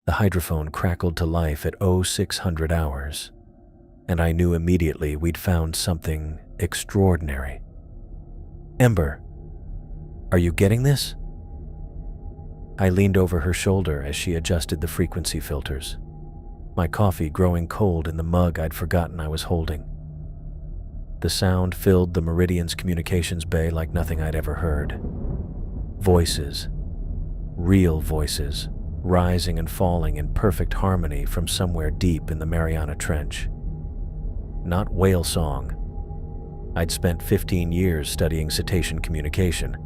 The hydrophone crackled to life at 0600 hours, and I knew immediately we'd found something extraordinary. "Ember, are you getting this?" I leaned over her shoulder as she adjusted the frequency filters, my coffee growing cold in the mug I'd forgotten I was holding. The sound filled the Meridian's communications bay like nothing I'd ever heard. Voices, real voices, rising and falling in perfect harmony from somewhere deep in the Mariana Trench. Not whale song. I'd spent 15 years studying cetacean communication,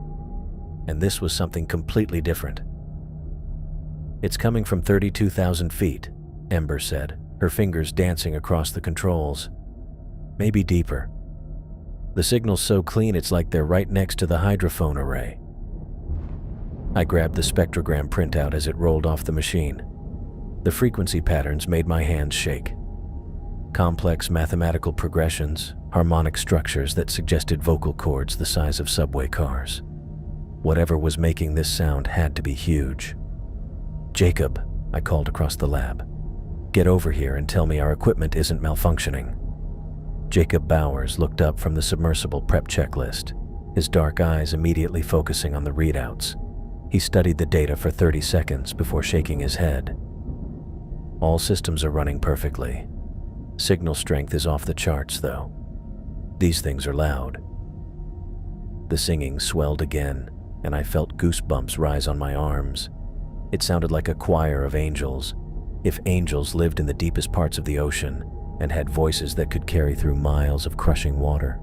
and this was something completely different. "It's coming from 32,000 feet, Ember said, her fingers dancing across the controls. "Maybe deeper. The signal's so clean it's like they're right next to the hydrophone array." I grabbed the spectrogram printout as it rolled off the machine. The frequency patterns made my hands shake. Complex mathematical progressions, harmonic structures that suggested vocal cords the size of subway cars. Whatever was making this sound had to be huge. "Jacob," I called across the lab, "get over here and tell me our equipment isn't malfunctioning." Jacob Bowers looked up from the submersible prep checklist, his dark eyes immediately focusing on the readouts. He studied the data for 30 seconds before shaking his head. "All systems are running perfectly. Signal strength is off the charts, though. These things are loud." The singing swelled again, and I felt goosebumps rise on my arms. It sounded like a choir of angels, if angels lived in the deepest parts of the ocean and had voices that could carry through miles of crushing water.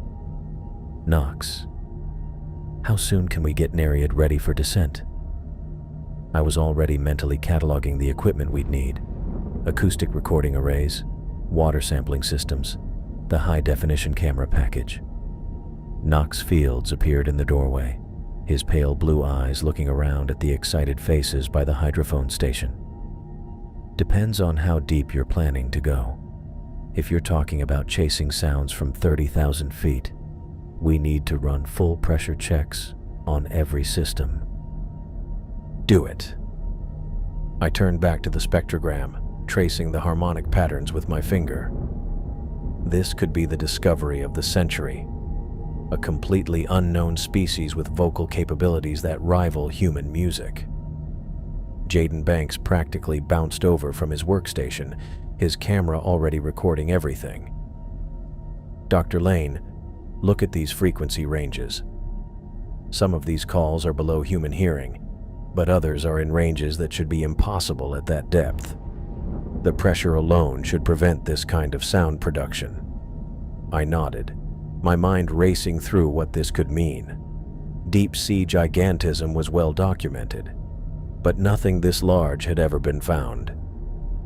"Knox, how soon can we get Nereid ready for descent?" I was already mentally cataloging the equipment we'd need: acoustic recording arrays, water sampling systems, the high-definition camera package. Knox Fields appeared in the doorway, his pale blue eyes looking around at the excited faces by the hydrophone station. "Depends on how deep you're planning to go. If you're talking about chasing sounds from 30,000 feet, we need to run full pressure checks on every system." "Do it." I turned back to the spectrogram, tracing the harmonic patterns with my finger. This could be the discovery of the century. A completely unknown species with vocal capabilities that rival human music. Jaden Banks practically bounced over from his workstation, his camera already recording everything. "Dr. Lane, look at these frequency ranges. Some of these calls are below human hearing, but others are in ranges that should be impossible at that depth. The pressure alone should prevent this kind of sound production." I nodded, my mind racing through what this could mean. Deep-sea gigantism was well documented, but nothing this large had ever been found.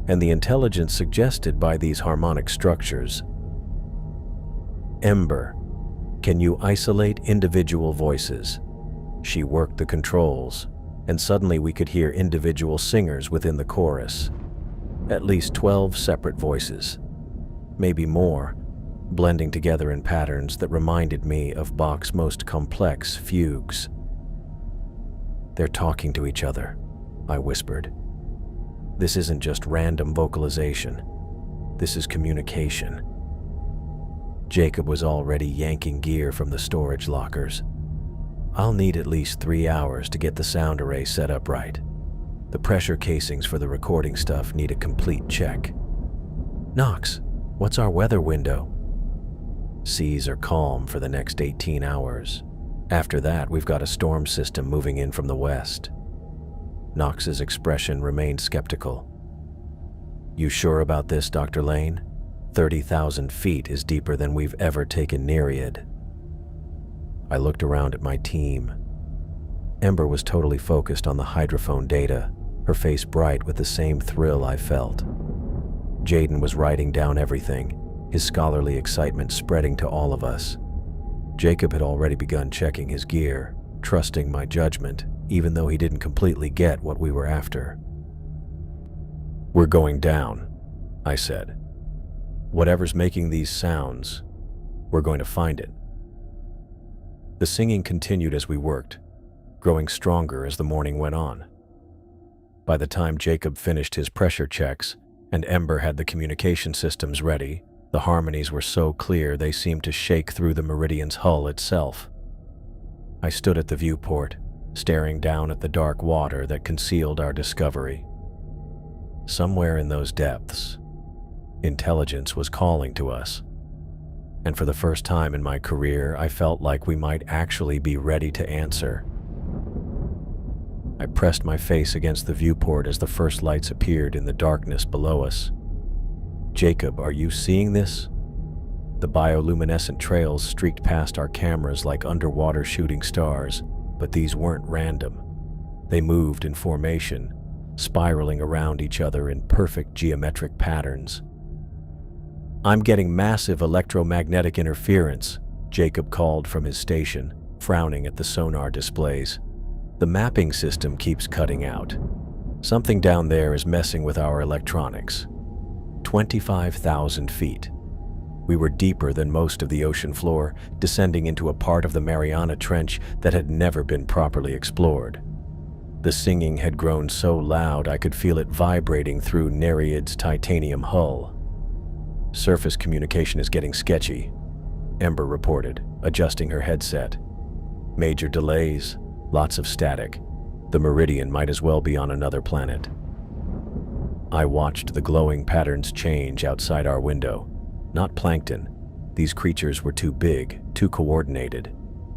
And the intelligence suggested by these harmonic structures. "Ember, can you isolate individual voices?" She worked the controls, and suddenly we could hear individual singers within the chorus. At least 12 separate voices, maybe more, blending together in patterns that reminded me of Bach's most complex fugues. "They're talking to each other," I whispered. "This isn't just random vocalization. This is communication." Jacob was already yanking gear from the storage lockers. "I'll need at least 3 hours to get the sound array set up right. The pressure casings for the recording stuff need a complete check." "Knox, what's our weather window?" "Seas are calm for the next 18 hours. After that, we've got a storm system moving in from the west." Knox's expression remained skeptical. "You sure about this, Dr. Lane? 30,000 feet is deeper than we've ever taken Nereid." I looked around at my team. Ember was totally focused on the hydrophone data, her face bright with the same thrill I felt. Jaden was writing down everything, his scholarly excitement spreading to all of us. Jacob had already begun checking his gear, trusting my judgment, even though he didn't completely get what we were after. "We're going down," I said. "Whatever's making these sounds, we're going to find it." The singing continued as we worked, growing stronger as the morning went on. By the time Jacob finished his pressure checks and Ember had the communication systems ready, the harmonies were so clear they seemed to shake through the Meridian's hull itself. I stood at the viewport, staring down at the dark water that concealed our discovery. Somewhere in those depths, intelligence was calling to us. And for the first time in my career, I felt like we might actually be ready to answer. I pressed my face against the viewport as the first lights appeared in the darkness below us. Jacob, are you seeing this? The bioluminescent trails streaked past our cameras like underwater shooting stars, but these weren't random. They moved in formation, spiraling around each other in perfect geometric patterns. I'm getting massive electromagnetic interference, Jacob called from his station, frowning at the sonar displays. The mapping system keeps cutting out. Something down there is messing with our electronics. 25,000 feet. We were deeper than most of the ocean floor, descending into a part of the Mariana Trench that had never been properly explored. The singing had grown so loud I could feel it vibrating through Nereid's titanium hull. Surface communication is getting sketchy, Ember reported, adjusting her headset. Major delays, lots of static. The Meridian might as well be on another planet. I watched the glowing patterns change outside our window. Not plankton. These creatures were too big, too coordinated.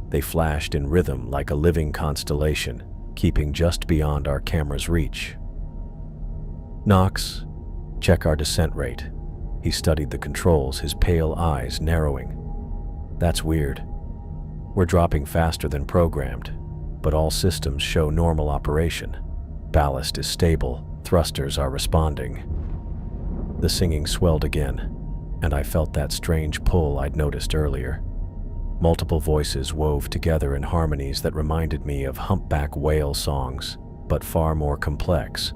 They flashed in rhythm like a living constellation, keeping just beyond our camera's reach. Knox, check our descent rate. He studied the controls, his pale eyes narrowing. That's weird. We're dropping faster than programmed, but all systems show normal operation. Ballast is stable, thrusters are responding. The singing swelled again, and I felt that strange pull I'd noticed earlier. Multiple voices wove together in harmonies that reminded me of humpback whale songs, but far more complex.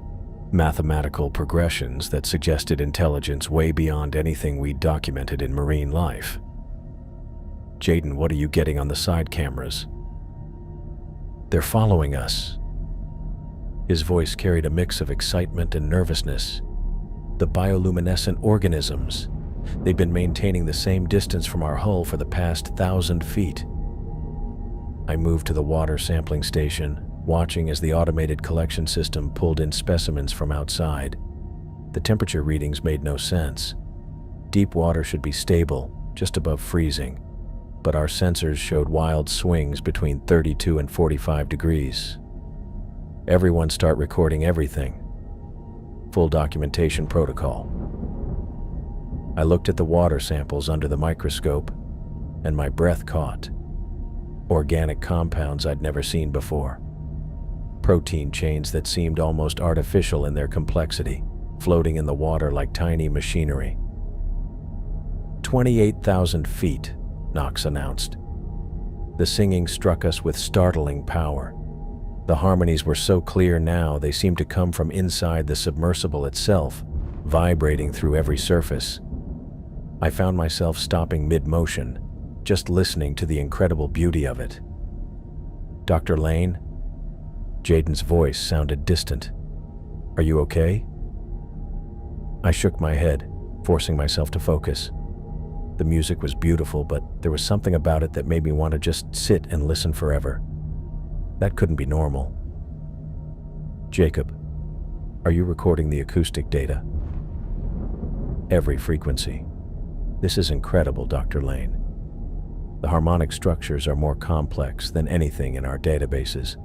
Mathematical progressions that suggested intelligence way beyond anything we'd documented in marine life. Jaden, what are you getting on the side cameras? They're following us. His voice carried a mix of excitement and nervousness. The bioluminescent organisms. They've been maintaining the same distance from our hull for the past 1,000 feet. I moved to the water sampling station, watching as the automated collection system pulled in specimens from outside. The temperature readings made no sense. Deep water should be stable, just above freezing, but our sensors showed wild swings between 32 and 45 degrees. Everyone start recording everything. Full documentation protocol. I looked at the water samples under the microscope, and my breath caught. Organic compounds I'd never seen before. Protein chains that seemed almost artificial in their complexity, floating in the water like tiny machinery. 28,000 feet, Knox announced. The singing struck us with startling power. The harmonies were so clear now they seemed to come from inside the submersible itself, vibrating through every surface. I found myself stopping mid-motion, just listening to the incredible beauty of it. Dr. Lane? Jaden's voice sounded distant. Are you okay? I shook my head, forcing myself to focus. The music was beautiful, but there was something about it that made me want to just sit and listen forever. That couldn't be normal. Jacob, are you recording the acoustic data? Every frequency. This is incredible, Dr. Lane. The harmonic structures are more complex than anything in our databases.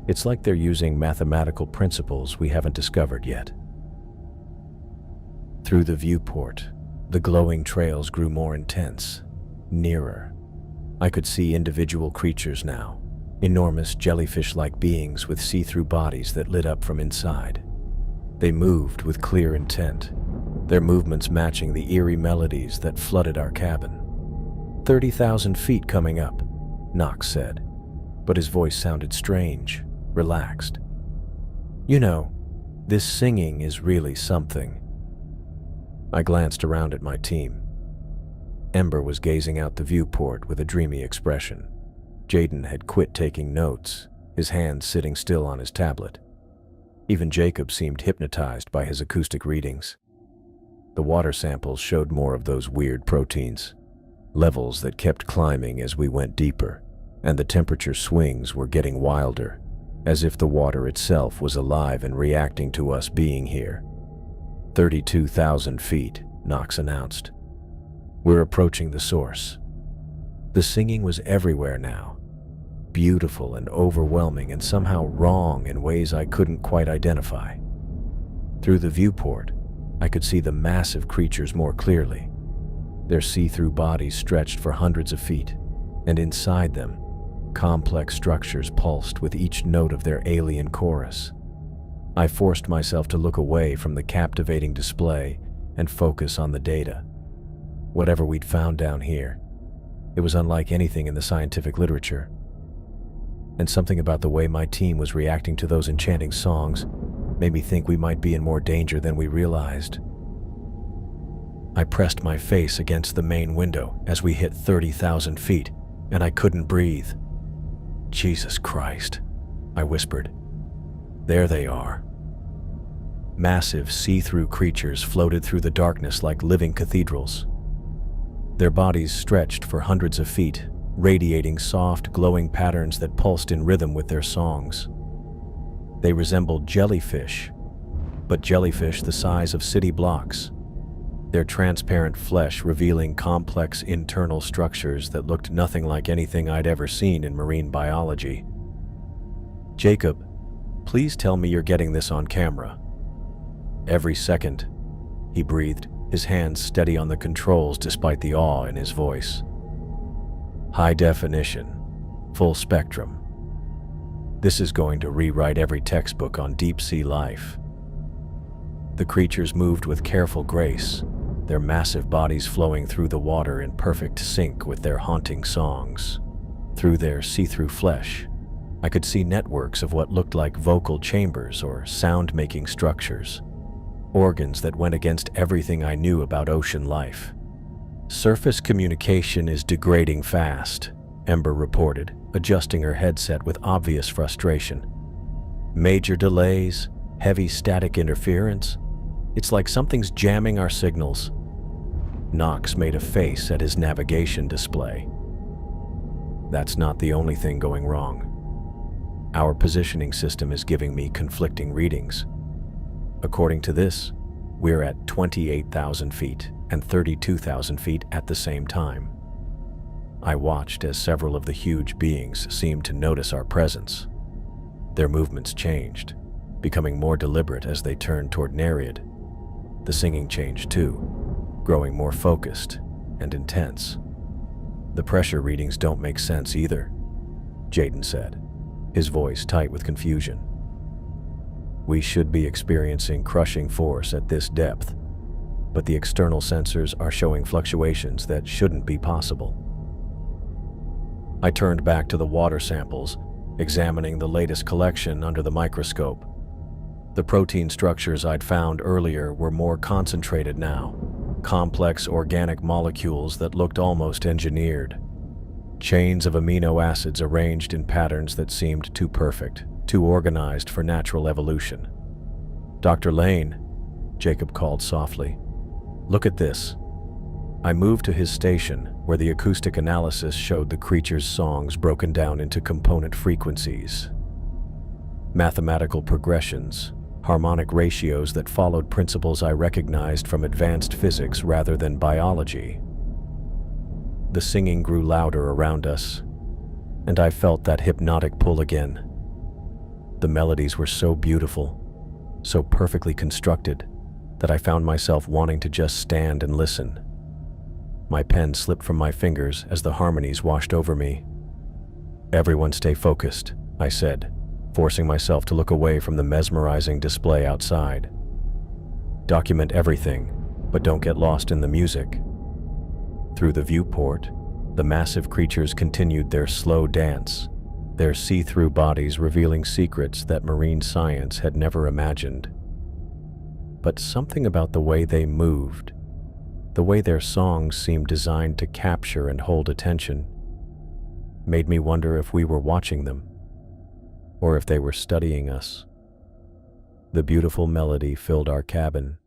It's like they're using mathematical principles we haven't discovered yet. Through the viewport, the glowing trails grew more intense, nearer. I could see individual creatures now, enormous jellyfish-like beings with see-through bodies that lit up from inside. They moved with clear intent, their movements matching the eerie melodies that flooded our cabin. 30,000 feet coming up, Knox said, but his voice sounded strange, relaxed. You know, this singing is really something. I glanced around at my team. Ember was gazing out the viewport with a dreamy expression. Jaden had quit taking notes, his hands sitting still on his tablet. Even Jacob seemed hypnotized by his acoustic readings. The water samples showed more of those weird proteins, levels that kept climbing as we went deeper, and the temperature swings were getting wilder, as if the water itself was alive and reacting to us being here. 32,000 feet, Knox announced. We're approaching the source. The singing was everywhere now, beautiful and overwhelming and somehow wrong in ways I couldn't quite identify. Through the viewport, I could see the massive creatures more clearly. Their see-through bodies stretched for hundreds of feet, and inside them, complex structures pulsed with each note of their alien chorus. I forced myself to look away from the captivating display and focus on the data. Whatever we'd found down here, it was unlike anything in the scientific literature. And something about the way my team was reacting to those enchanting songs made me think we might be in more danger than we realized. I pressed my face against the main window as we hit 30,000 feet, and I couldn't breathe. Jesus Christ, I whispered. There they are. Massive see-through creatures floated through the darkness like living cathedrals. Their bodies stretched for hundreds of feet, radiating soft, glowing patterns that pulsed in rhythm with their songs. They resembled jellyfish, but jellyfish the size of city blocks, their transparent flesh revealing complex internal structures that looked nothing like anything I'd ever seen in marine biology. Jacob, please tell me you're getting this on camera. Every second, he breathed, his hands steady on the controls despite the awe in his voice. High definition, full spectrum. This is going to rewrite every textbook on deep-sea life. The creatures moved with careful grace, their massive bodies flowing through the water in perfect sync with their haunting songs. Through their see-through flesh, I could see networks of what looked like vocal chambers or sound-making structures, organs that went against everything I knew about ocean life. Surface communication is degrading fast, Ember reported, adjusting her headset with obvious frustration. Major delays, heavy static interference. It's like something's jamming our signals. Knox made a face at his navigation display. That's not the only thing going wrong. Our positioning system is giving me conflicting readings. According to this, we're at 28,000 feet and 32,000 feet at the same time. I watched as several of the huge beings seemed to notice our presence. Their movements changed, becoming more deliberate as they turned toward Nereid. The singing changed too, growing more focused and intense. The pressure readings don't make sense either, Jaden said, his voice tight with confusion. We should be experiencing crushing force at this depth, but the external sensors are showing fluctuations that shouldn't be possible. I turned back to the water samples, examining the latest collection under the microscope. The protein structures I'd found earlier were more concentrated now, complex organic molecules that looked almost engineered. Chains of amino acids arranged in patterns that seemed too perfect, too organized for natural evolution. Dr. Lane, Jacob called softly. Look at this. I moved to his station, where the acoustic analysis showed the creature's songs broken down into component frequencies. Mathematical progressions, harmonic ratios that followed principles I recognized from advanced physics rather than biology. The singing grew louder around us, and I felt that hypnotic pull again. The melodies were so beautiful, so perfectly constructed, that I found myself wanting to just stand and listen. My pen slipped from my fingers as the harmonies washed over me. Everyone stay focused, I said, forcing myself to look away from the mesmerizing display outside. Document everything, but don't get lost in the music. Through the viewport, the massive creatures continued their slow dance, their see-through bodies revealing secrets that marine science had never imagined. But something about the way they moved, the way their songs seemed designed to capture and hold attention, made me wonder if we were watching them, or if they were studying us. The beautiful melody filled our cabin,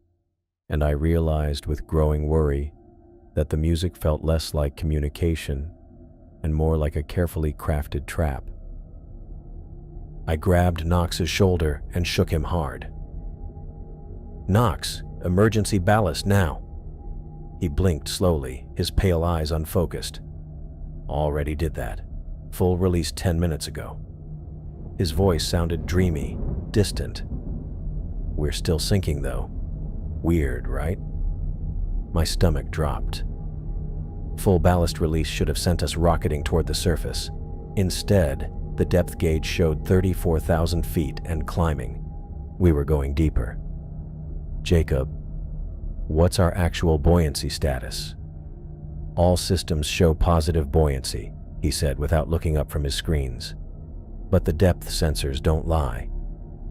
and I realized with growing worry that the music felt less like communication and more like a carefully crafted trap. I grabbed Knox's shoulder and shook him hard. "Knox, emergency ballast now." He blinked slowly, his pale eyes unfocused. "Already did that. Full release 10 minutes ago." His voice sounded dreamy, distant. "We're still sinking though. Weird, right?" My stomach dropped. Full ballast release should have sent us rocketing toward the surface. Instead, the depth gauge showed 34,000 feet and climbing. We were going deeper. "Jacob, what's our actual buoyancy status?" "All systems show positive buoyancy," he said without looking up from his screens. "But the depth sensors don't lie.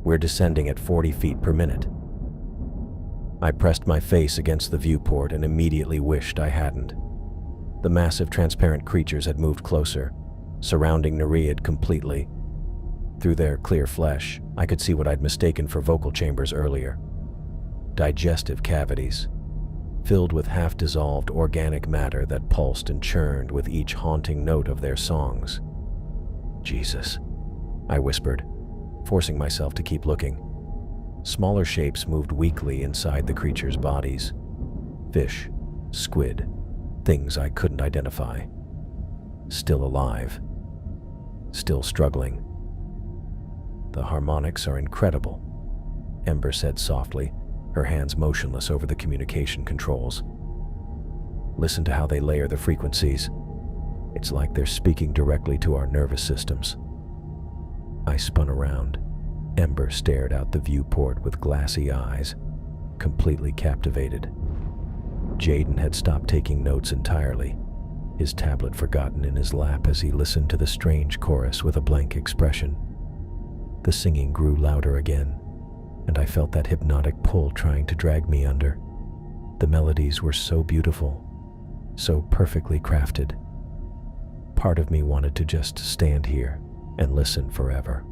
We're descending at 40 feet per minute." I pressed my face against the viewport and immediately wished I hadn't. The massive transparent creatures had moved closer, surrounding Nereid completely. Through their clear flesh, I could see what I'd mistaken for vocal chambers earlier. Digestive cavities, filled with half-dissolved organic matter that pulsed and churned with each haunting note of their songs. "Jesus," I whispered, forcing myself to keep looking. Smaller shapes moved weakly inside the creatures' bodies. Fish, squid, things I couldn't identify. Still alive. Still struggling. "The harmonics are incredible," Ember said softly, her hands motionless over the communication controls. "Listen to how they layer the frequencies. It's like they're speaking directly to our nervous systems." I spun around. Ember stared out the viewport with glassy eyes, completely captivated. Jaden had stopped taking notes entirely, his tablet forgotten in his lap as he listened to the strange chorus with a blank expression. The singing grew louder again, and I felt that hypnotic pull trying to drag me under. The melodies were so beautiful, so perfectly crafted. Part of me wanted to just stand here and listen forever.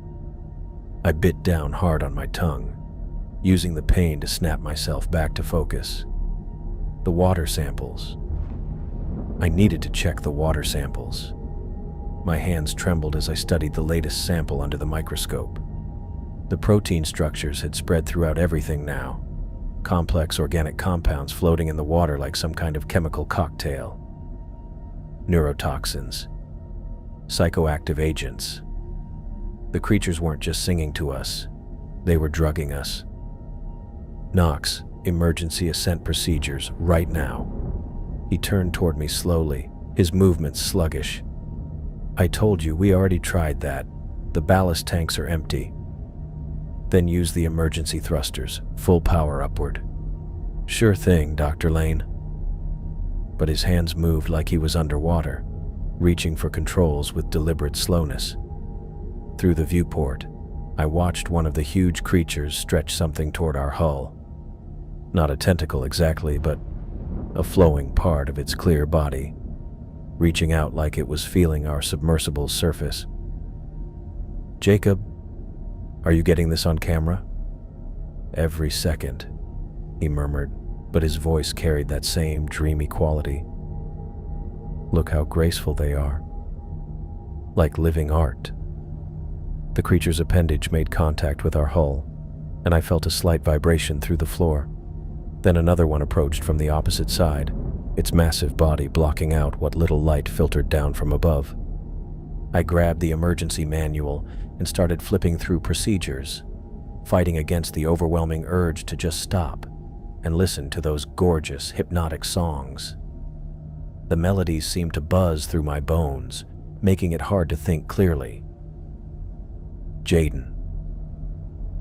I bit down hard on my tongue, using the pain to snap myself back to focus. The water samples. I needed to check the water samples. My hands trembled as I studied the latest sample under the microscope. The protein structures had spread throughout everything now, complex organic compounds floating in the water like some kind of chemical cocktail. Neurotoxins, psychoactive agents. The creatures weren't just singing to us, they were drugging us. "Knox, emergency ascent procedures, right now." He turned toward me slowly, his movements sluggish. "I told you, we already tried that. The ballast tanks are empty." "Then use the emergency thrusters, full power upward." "Sure thing, Dr. Lane." But his hands moved like he was underwater, reaching for controls with deliberate slowness. Through the viewport, I watched one of the huge creatures stretch something toward our hull. Not a tentacle exactly, but a flowing part of its clear body, reaching out like it was feeling our submersible's surface. "Jacob, are you getting this on camera?" "Every second," he murmured, but his voice carried that same dreamy quality. "Look how graceful they are. Like living art." The creature's appendage made contact with our hull, and I felt a slight vibration through the floor. Then another one approached from the opposite side, its massive body blocking out what little light filtered down from above. I grabbed the emergency manual and started flipping through procedures, fighting against the overwhelming urge to just stop and listen to those gorgeous, hypnotic songs. The melodies seemed to buzz through my bones, making it hard to think clearly. "Jaden,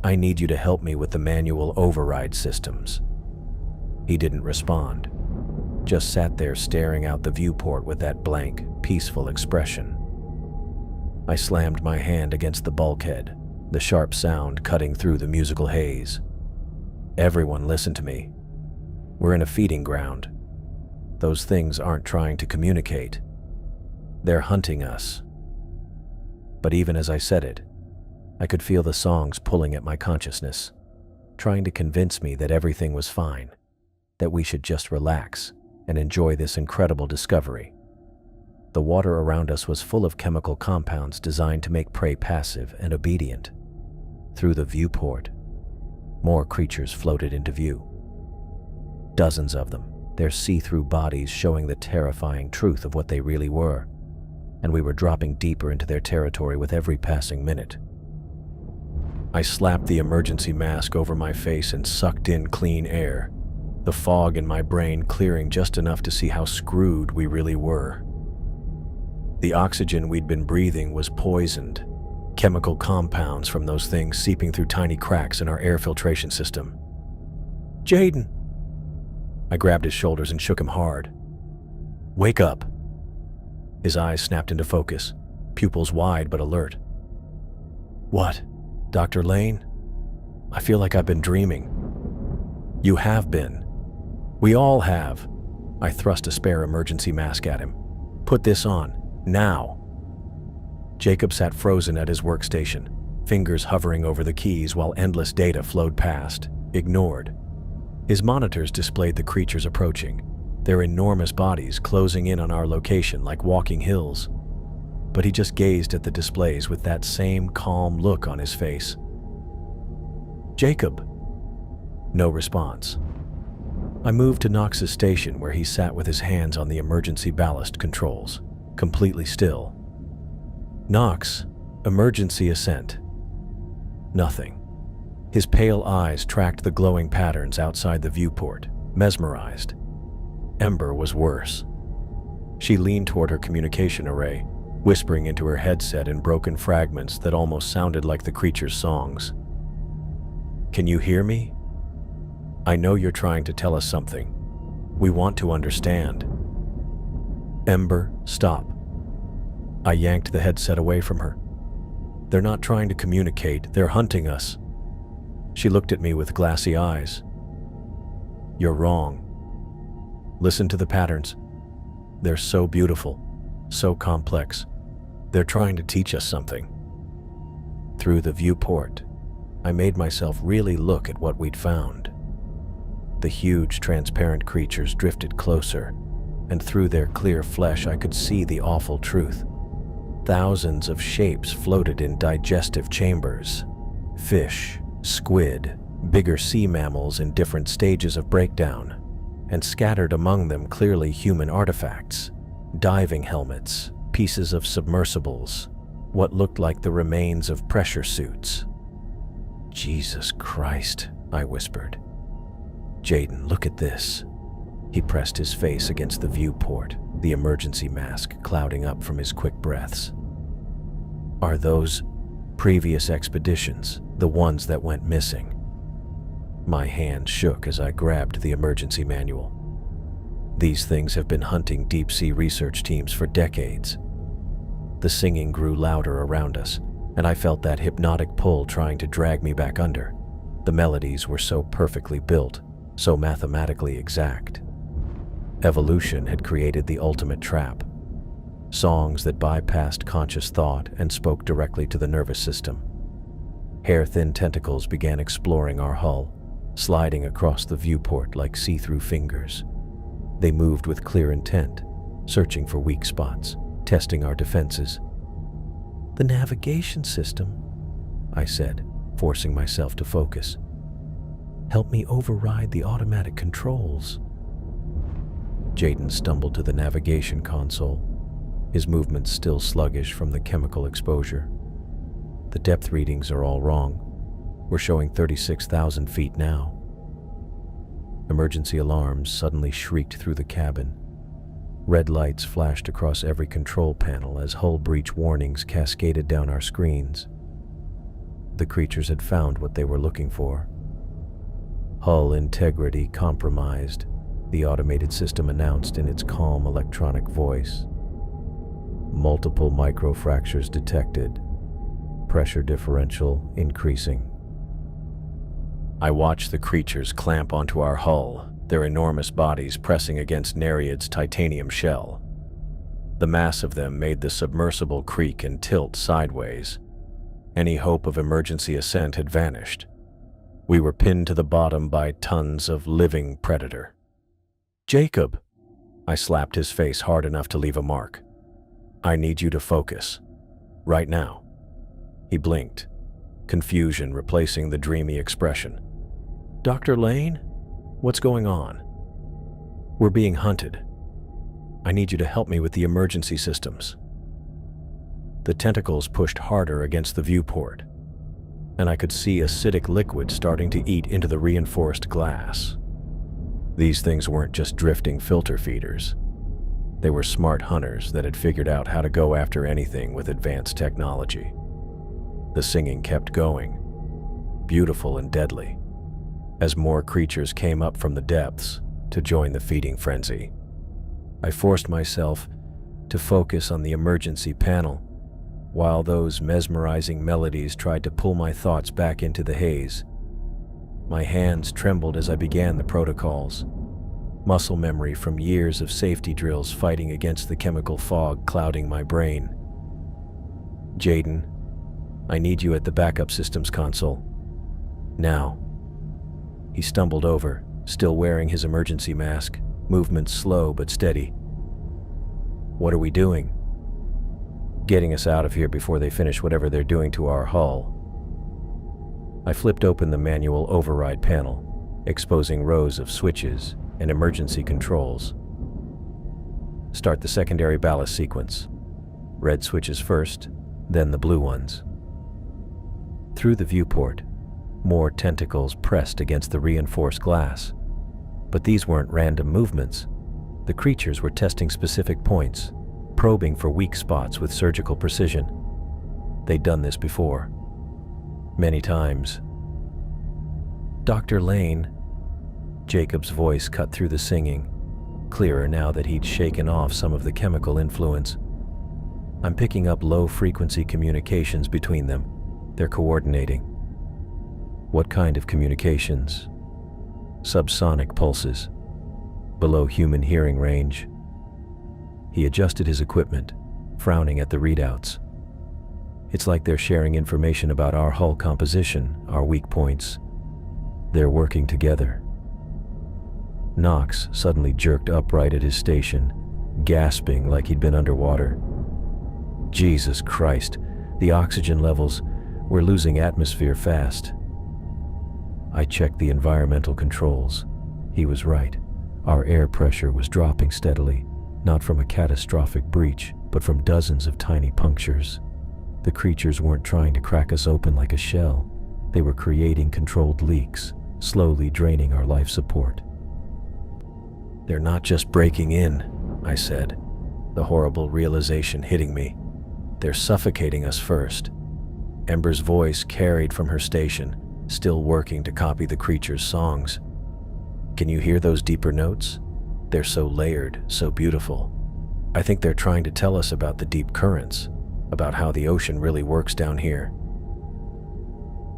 I need you to help me with the manual override systems." He didn't respond, just sat there staring out the viewport with that blank, peaceful expression. I slammed my hand against the bulkhead, the sharp sound cutting through the musical haze. "Everyone listen to me. We're in a feeding ground. Those things aren't trying to communicate. They're hunting us." But even as I said it, I could feel the songs pulling at my consciousness. trying to convince me that everything was fine, that we should just relax and enjoy this incredible discovery. The water around us was full of chemical compounds designed to make prey passive and obedient. Through the viewport, more creatures floated into view. Dozens of them, their see-through bodies showing the terrifying truth of what they really were, and we were dropping deeper into their territory with every passing minute. I slapped the emergency mask over my face and sucked in clean air, the fog in my brain clearing just enough to see how screwed we really were. The oxygen we'd been breathing was poisoned, chemical compounds from those things seeping through tiny cracks in our air filtration system. "Jaden!" I grabbed his shoulders and shook him hard. "Wake up!" His eyes snapped into focus, pupils wide but alert. "What, Dr. Lane? I feel like I've been dreaming." "You have been. We all have." I thrust a spare emergency mask at him. "Put this on, now." Jacob sat frozen at his workstation, fingers hovering over the keys while endless data flowed past, ignored. His monitors displayed the creatures approaching, their enormous bodies closing in on our location like walking hills. But he just gazed at the displays with that same calm look on his face. "Jacob." No response. I moved to Knox's station where he sat with his hands on the emergency ballast controls, completely still. "Knox, emergency ascent." Nothing. His pale eyes tracked the glowing patterns outside the viewport, mesmerized. Ember was worse. She leaned toward her communication array, whispering into her headset in broken fragments that almost sounded like the creature's songs. "Can you hear me? I know you're trying to tell us something. We want to understand." "Ember, stop." I yanked the headset away from her. "They're not trying to communicate, they're hunting us." She looked at me with glassy eyes. "You're wrong. Listen to the patterns. They're so beautiful, so complex. They're trying to teach us something." Through the viewport, I made myself really look at what we'd found. The huge, transparent creatures drifted closer, and through their clear flesh I could see the awful truth. Thousands of shapes floated in digestive chambers. Fish, squid, bigger sea mammals in different stages of breakdown, and scattered among them clearly human artifacts, diving helmets, pieces of submersibles, what looked like the remains of pressure suits. "Jesus Christ," I whispered. "Jaden, look at this." He pressed his face against the viewport, the emergency mask clouding up from his quick breaths. "Are those previous expeditions the ones that went missing?" My hand shook as I grabbed the emergency manual. These things have been hunting deep-sea research teams for decades. The singing grew louder around us, and I felt that hypnotic pull trying to drag me back under. The melodies were so perfectly built, so mathematically exact. Evolution had created the ultimate trap. Songs that bypassed conscious thought and spoke directly to the nervous system. Hair-thin tentacles began exploring our hull, sliding across the viewport like see-through fingers. They moved with clear intent, searching for weak spots, testing our defenses. "The navigation system," I said, forcing myself to focus. "Help me override the automatic controls." Jaden stumbled to the navigation console, his movements still sluggish from the chemical exposure. "The depth readings are all wrong. We're showing 36,000 feet now." Emergency alarms suddenly shrieked through the cabin. Red lights flashed across every control panel as hull breach warnings cascaded down our screens. The creatures had found what they were looking for. "Hull integrity compromised," the automated system announced in its calm electronic voice. "Multiple microfractures detected. Pressure differential increasing." I watched the creatures clamp onto our hull, their enormous bodies pressing against Nereid's titanium shell. The mass of them made the submersible creak and tilt sideways. Any hope of emergency ascent had vanished. We were pinned to the bottom by tons of living predator. "Jacob!" I slapped his face hard enough to leave a mark. "I need you to focus. Right now." He blinked, confusion replacing the dreamy expression. "Dr. Lane? What's going on?" "We're being hunted. I need you to help me with the emergency systems." The tentacles pushed harder against the viewport, and I could see acidic liquid starting to eat into the reinforced glass. These things weren't just drifting filter feeders. They were smart hunters that had figured out how to go after anything with advanced technology. The singing kept going, beautiful and deadly, as more creatures came up from the depths to join the feeding frenzy. I forced myself to focus on the emergency panel, while those mesmerizing melodies tried to pull my thoughts back into the haze. My hands trembled as I began the protocols, muscle memory from years of safety drills fighting against the chemical fog clouding my brain. "Jaden, I need you at the backup systems console. Now." He stumbled over, still wearing his emergency mask, movements slow but steady. "What are we doing?" "Getting us out of here before they finish whatever they're doing to our hull." I flipped open the manual override panel, exposing rows of switches and emergency controls. "Start the secondary ballast sequence. Red switches first, then the blue ones." Through the viewport, more tentacles pressed against the reinforced glass. But these weren't random movements. The creatures were testing specific points, probing for weak spots with surgical precision. They'd done this before. Many times. "Dr. Lane," Jacob's voice cut through the singing, clearer now that he'd shaken off some of the chemical influence. "I'm picking up low-frequency communications between them. They're coordinating." "What kind of communications?" "Subsonic pulses, below human hearing range." He adjusted his equipment, frowning at the readouts. "It's like they're sharing information about our hull composition, our weak points. They're working together." Knox suddenly jerked upright at his station, gasping like he'd been underwater. "Jesus Christ, the oxygen levels, we're losing atmosphere fast." I checked the environmental controls. He was right. Our air pressure was dropping steadily, not from a catastrophic breach, but from dozens of tiny punctures. The creatures weren't trying to crack us open like a shell. They were creating controlled leaks, slowly draining our life support. "They're not just breaking in," I said, the horrible realization hitting me. "They're suffocating us first." Ember's voice carried from her station, still working to copy the creature's songs. "Can you hear those deeper notes? They're so layered, so beautiful. I think they're trying to tell us about the deep currents, about how the ocean really works down here."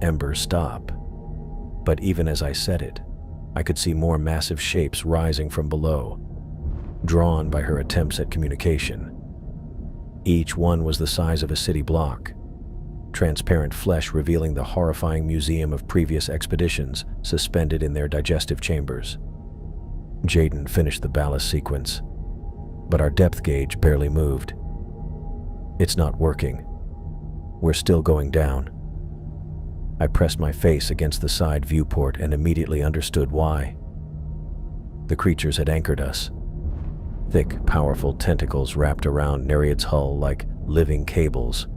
Ember stopped. But even as I said it, I could see more massive shapes rising from below, drawn by her attempts at communication. Each one was the size of a city block, transparent flesh revealing the horrifying museum of previous expeditions suspended in their digestive chambers. Jaden finished the ballast sequence, but our depth gauge barely moved. "It's not working. We're still going down." I pressed my face against the side viewport and immediately understood why. The creatures had anchored us. Thick, powerful tentacles wrapped around Nereid's hull like living cables,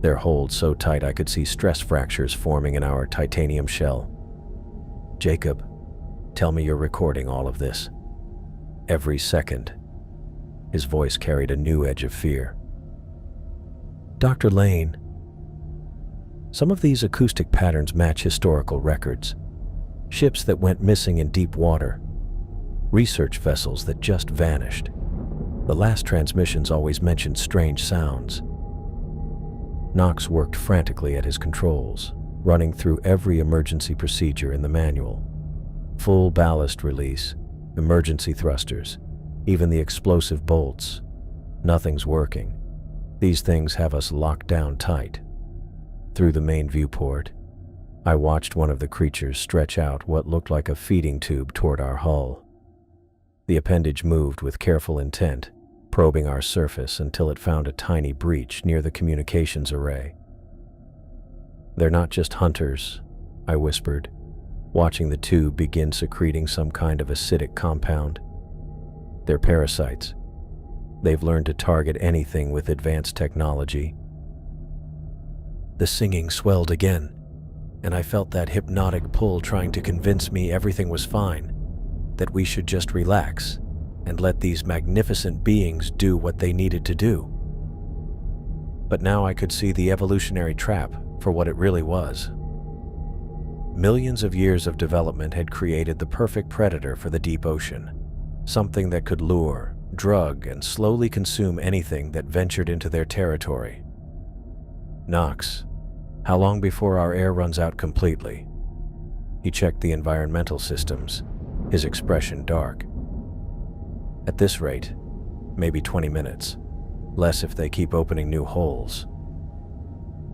their hold so tight I could see stress fractures forming in our titanium shell. "Jacob, tell me you're recording all of this." "Every second." His voice carried a new edge of fear. "Dr. Lane, some of these acoustic patterns match historical records. Ships that went missing in deep water. Research vessels that just vanished. The last transmissions always mentioned strange sounds." Knox worked frantically at his controls, running through every emergency procedure in the manual. Full ballast release, emergency thrusters, even the explosive bolts. Nothing's working. These things have us locked down tight. Through the main viewport, I watched one of the creatures stretch out what looked like a feeding tube toward our hull. The appendage moved with careful intent, probing our surface until it found a tiny breach near the communications array. "They're not just hunters," I whispered, watching the tube begin secreting some kind of acidic compound. "They're parasites. They've learned to target anything with advanced technology." The singing swelled again, and I felt that hypnotic pull trying to convince me everything was fine, that we should just relax and let these magnificent beings do what they needed to do. But now I could see the evolutionary trap for what it really was. Millions of years of development had created the perfect predator for the deep ocean, something that could lure, drug, and slowly consume anything that ventured into their territory. "Knox, how long before our air runs out completely?" He checked the environmental systems, his expression dark. "At this rate, maybe 20 minutes, less if they keep opening new holes."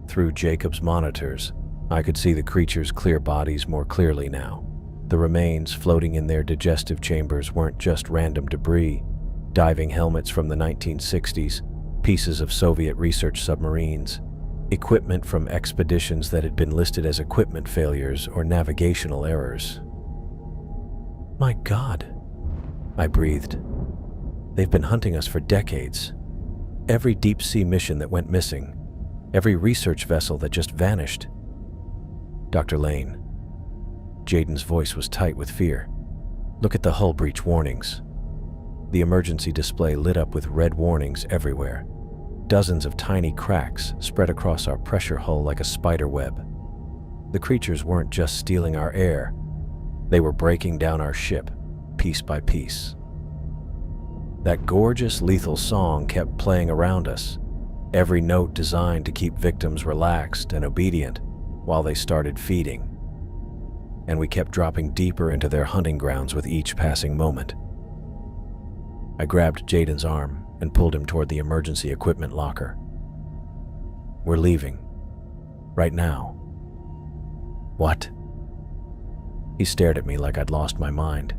Through Jacob's monitors, I could see the creatures' clear bodies more clearly now. The remains floating in their digestive chambers weren't just random debris, diving helmets from the 1960s, pieces of Soviet research submarines, equipment from expeditions that had been listed as equipment failures or navigational errors. "My God," I breathed. "They've been hunting us for decades. Every deep-sea mission that went missing, every research vessel that just vanished." "Dr. Lane." Jaden's voice was tight with fear. "Look at the hull breach warnings." The emergency display lit up with red warnings everywhere. Dozens of tiny cracks spread across our pressure hull like a spider web. The creatures weren't just stealing our air. They were breaking down our ship, piece by piece. That gorgeous, lethal song kept playing around us, every note designed to keep victims relaxed and obedient while they started feeding. And we kept dropping deeper into their hunting grounds with each passing moment. I grabbed Jaden's arm and pulled him toward the emergency equipment locker. "We're leaving. Right now." "What?" He stared at me like I'd lost my mind.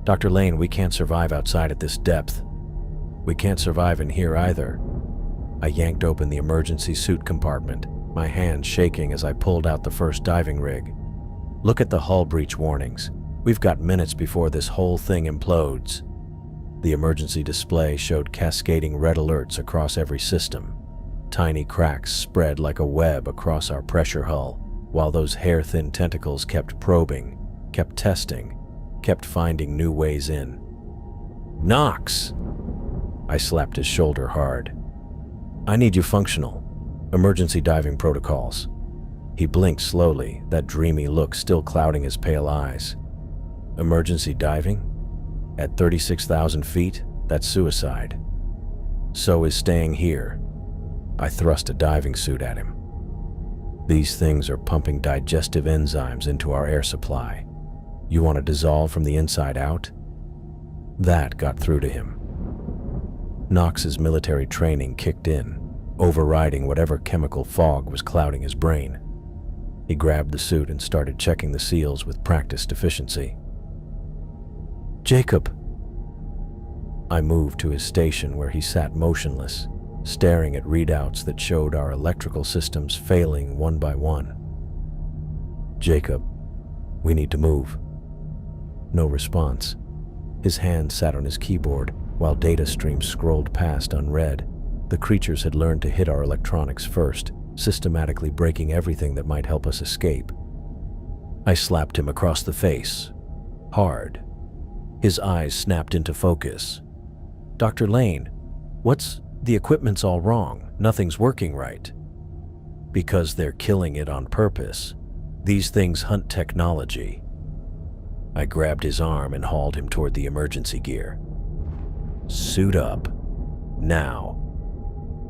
"Dr. Lane, we can't survive outside at this depth. We can't survive in here either." I yanked open the emergency suit compartment, my hand shaking as I pulled out the first diving rig. "Look at the hull breach warnings. We've got minutes before this whole thing implodes." The emergency display showed cascading red alerts across every system. Tiny cracks spread like a web across our pressure hull, while those hair-thin tentacles kept probing, kept testing, kept finding new ways in. "Knox!" I slapped his shoulder hard. "I need you functional. Emergency diving protocols." He blinked slowly, that dreamy look still clouding his pale eyes. "Emergency diving? At 36,000 feet, that's suicide. So is staying here." I thrust a diving suit at him. "These things are pumping digestive enzymes into our air supply. You want to dissolve from the inside out?" That got through to him. Knox's military training kicked in, overriding whatever chemical fog was clouding his brain. He grabbed the suit and started checking the seals with practiced efficiency. "Jacob!" I moved to his station where he sat motionless, staring at readouts that showed our electrical systems failing one by one. "Jacob, we need to move." No response. His hand sat on his keyboard while data streams scrolled past unread. The creatures had learned to hit our electronics first, systematically breaking everything that might help us escape. I slapped him across the face, hard. His eyes snapped into focus. "Dr. Lane, the equipment's all wrong. Nothing's working right." "Because they're killing it on purpose. These things hunt technology." I grabbed his arm and hauled him toward the emergency gear. "Suit up. Now."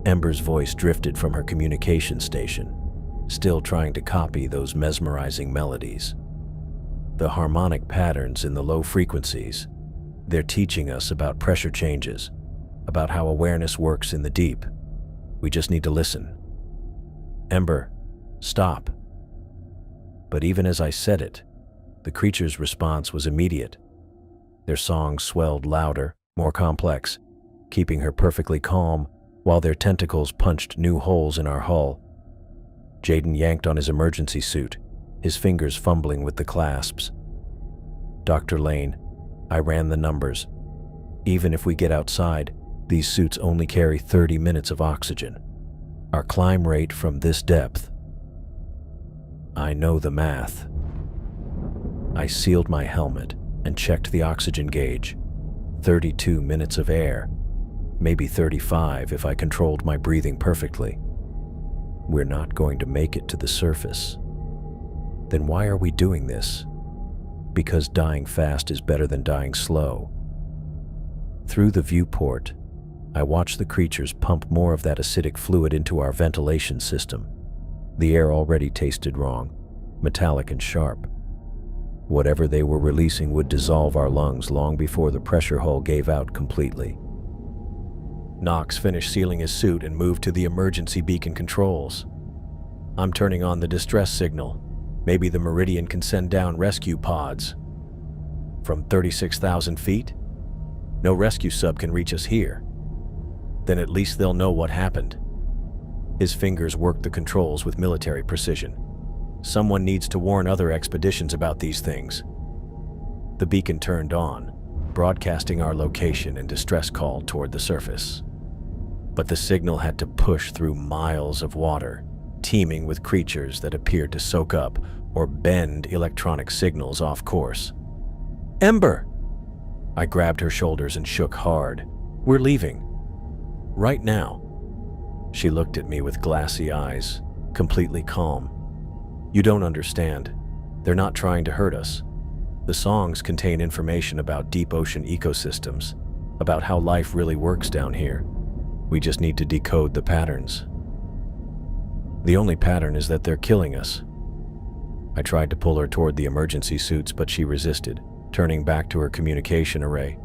Ember's voice drifted from her communication station, still trying to copy those mesmerizing melodies. The harmonic patterns in the low frequencies, they're teaching us about pressure changes, about how awareness works in the deep. We just need to listen. "Ember, stop." But even as I said it, the creature's response was immediate. Their songs swelled louder, more complex, keeping her perfectly calm while their tentacles punched new holes in our hull. Jaden yanked on his emergency suit, his fingers fumbling with the clasps. Dr. Lane, I ran the numbers. Even if we get outside, these suits only carry 30 minutes of oxygen. Our climb rate from this depth. I know the math. I sealed my helmet and checked the oxygen gauge. 32 minutes of air, maybe 35 if I controlled my breathing perfectly. We're not going to make it to the surface. Then why are we doing this? Because dying fast is better than dying slow. Through the viewport, I watched the creatures pump more of that acidic fluid into our ventilation system. The air already tasted wrong, metallic and sharp. Whatever they were releasing would dissolve our lungs long before the pressure hull gave out completely. Knox finished sealing his suit and moved to the emergency beacon controls. I'm turning on the distress signal. Maybe the Meridian can send down rescue pods. From 36,000 feet? No rescue sub can reach us here. Then at least they'll know what happened. His fingers worked the controls with military precision. Someone needs to warn other expeditions about these things. The beacon turned on, broadcasting our location and distress call toward the surface. But the signal had to push through miles of water, teeming with creatures that appeared to soak up or bend electronic signals off course. Ember! I grabbed her shoulders and shook hard. We're leaving. Right now. She looked at me with glassy eyes, completely calm. You don't understand. They're not trying to hurt us. The songs contain information about deep ocean ecosystems, about how life really works down here. We just need to decode the patterns. The only pattern is that they're killing us. I tried to pull her toward the emergency suits, but she resisted, turning back to her communication array.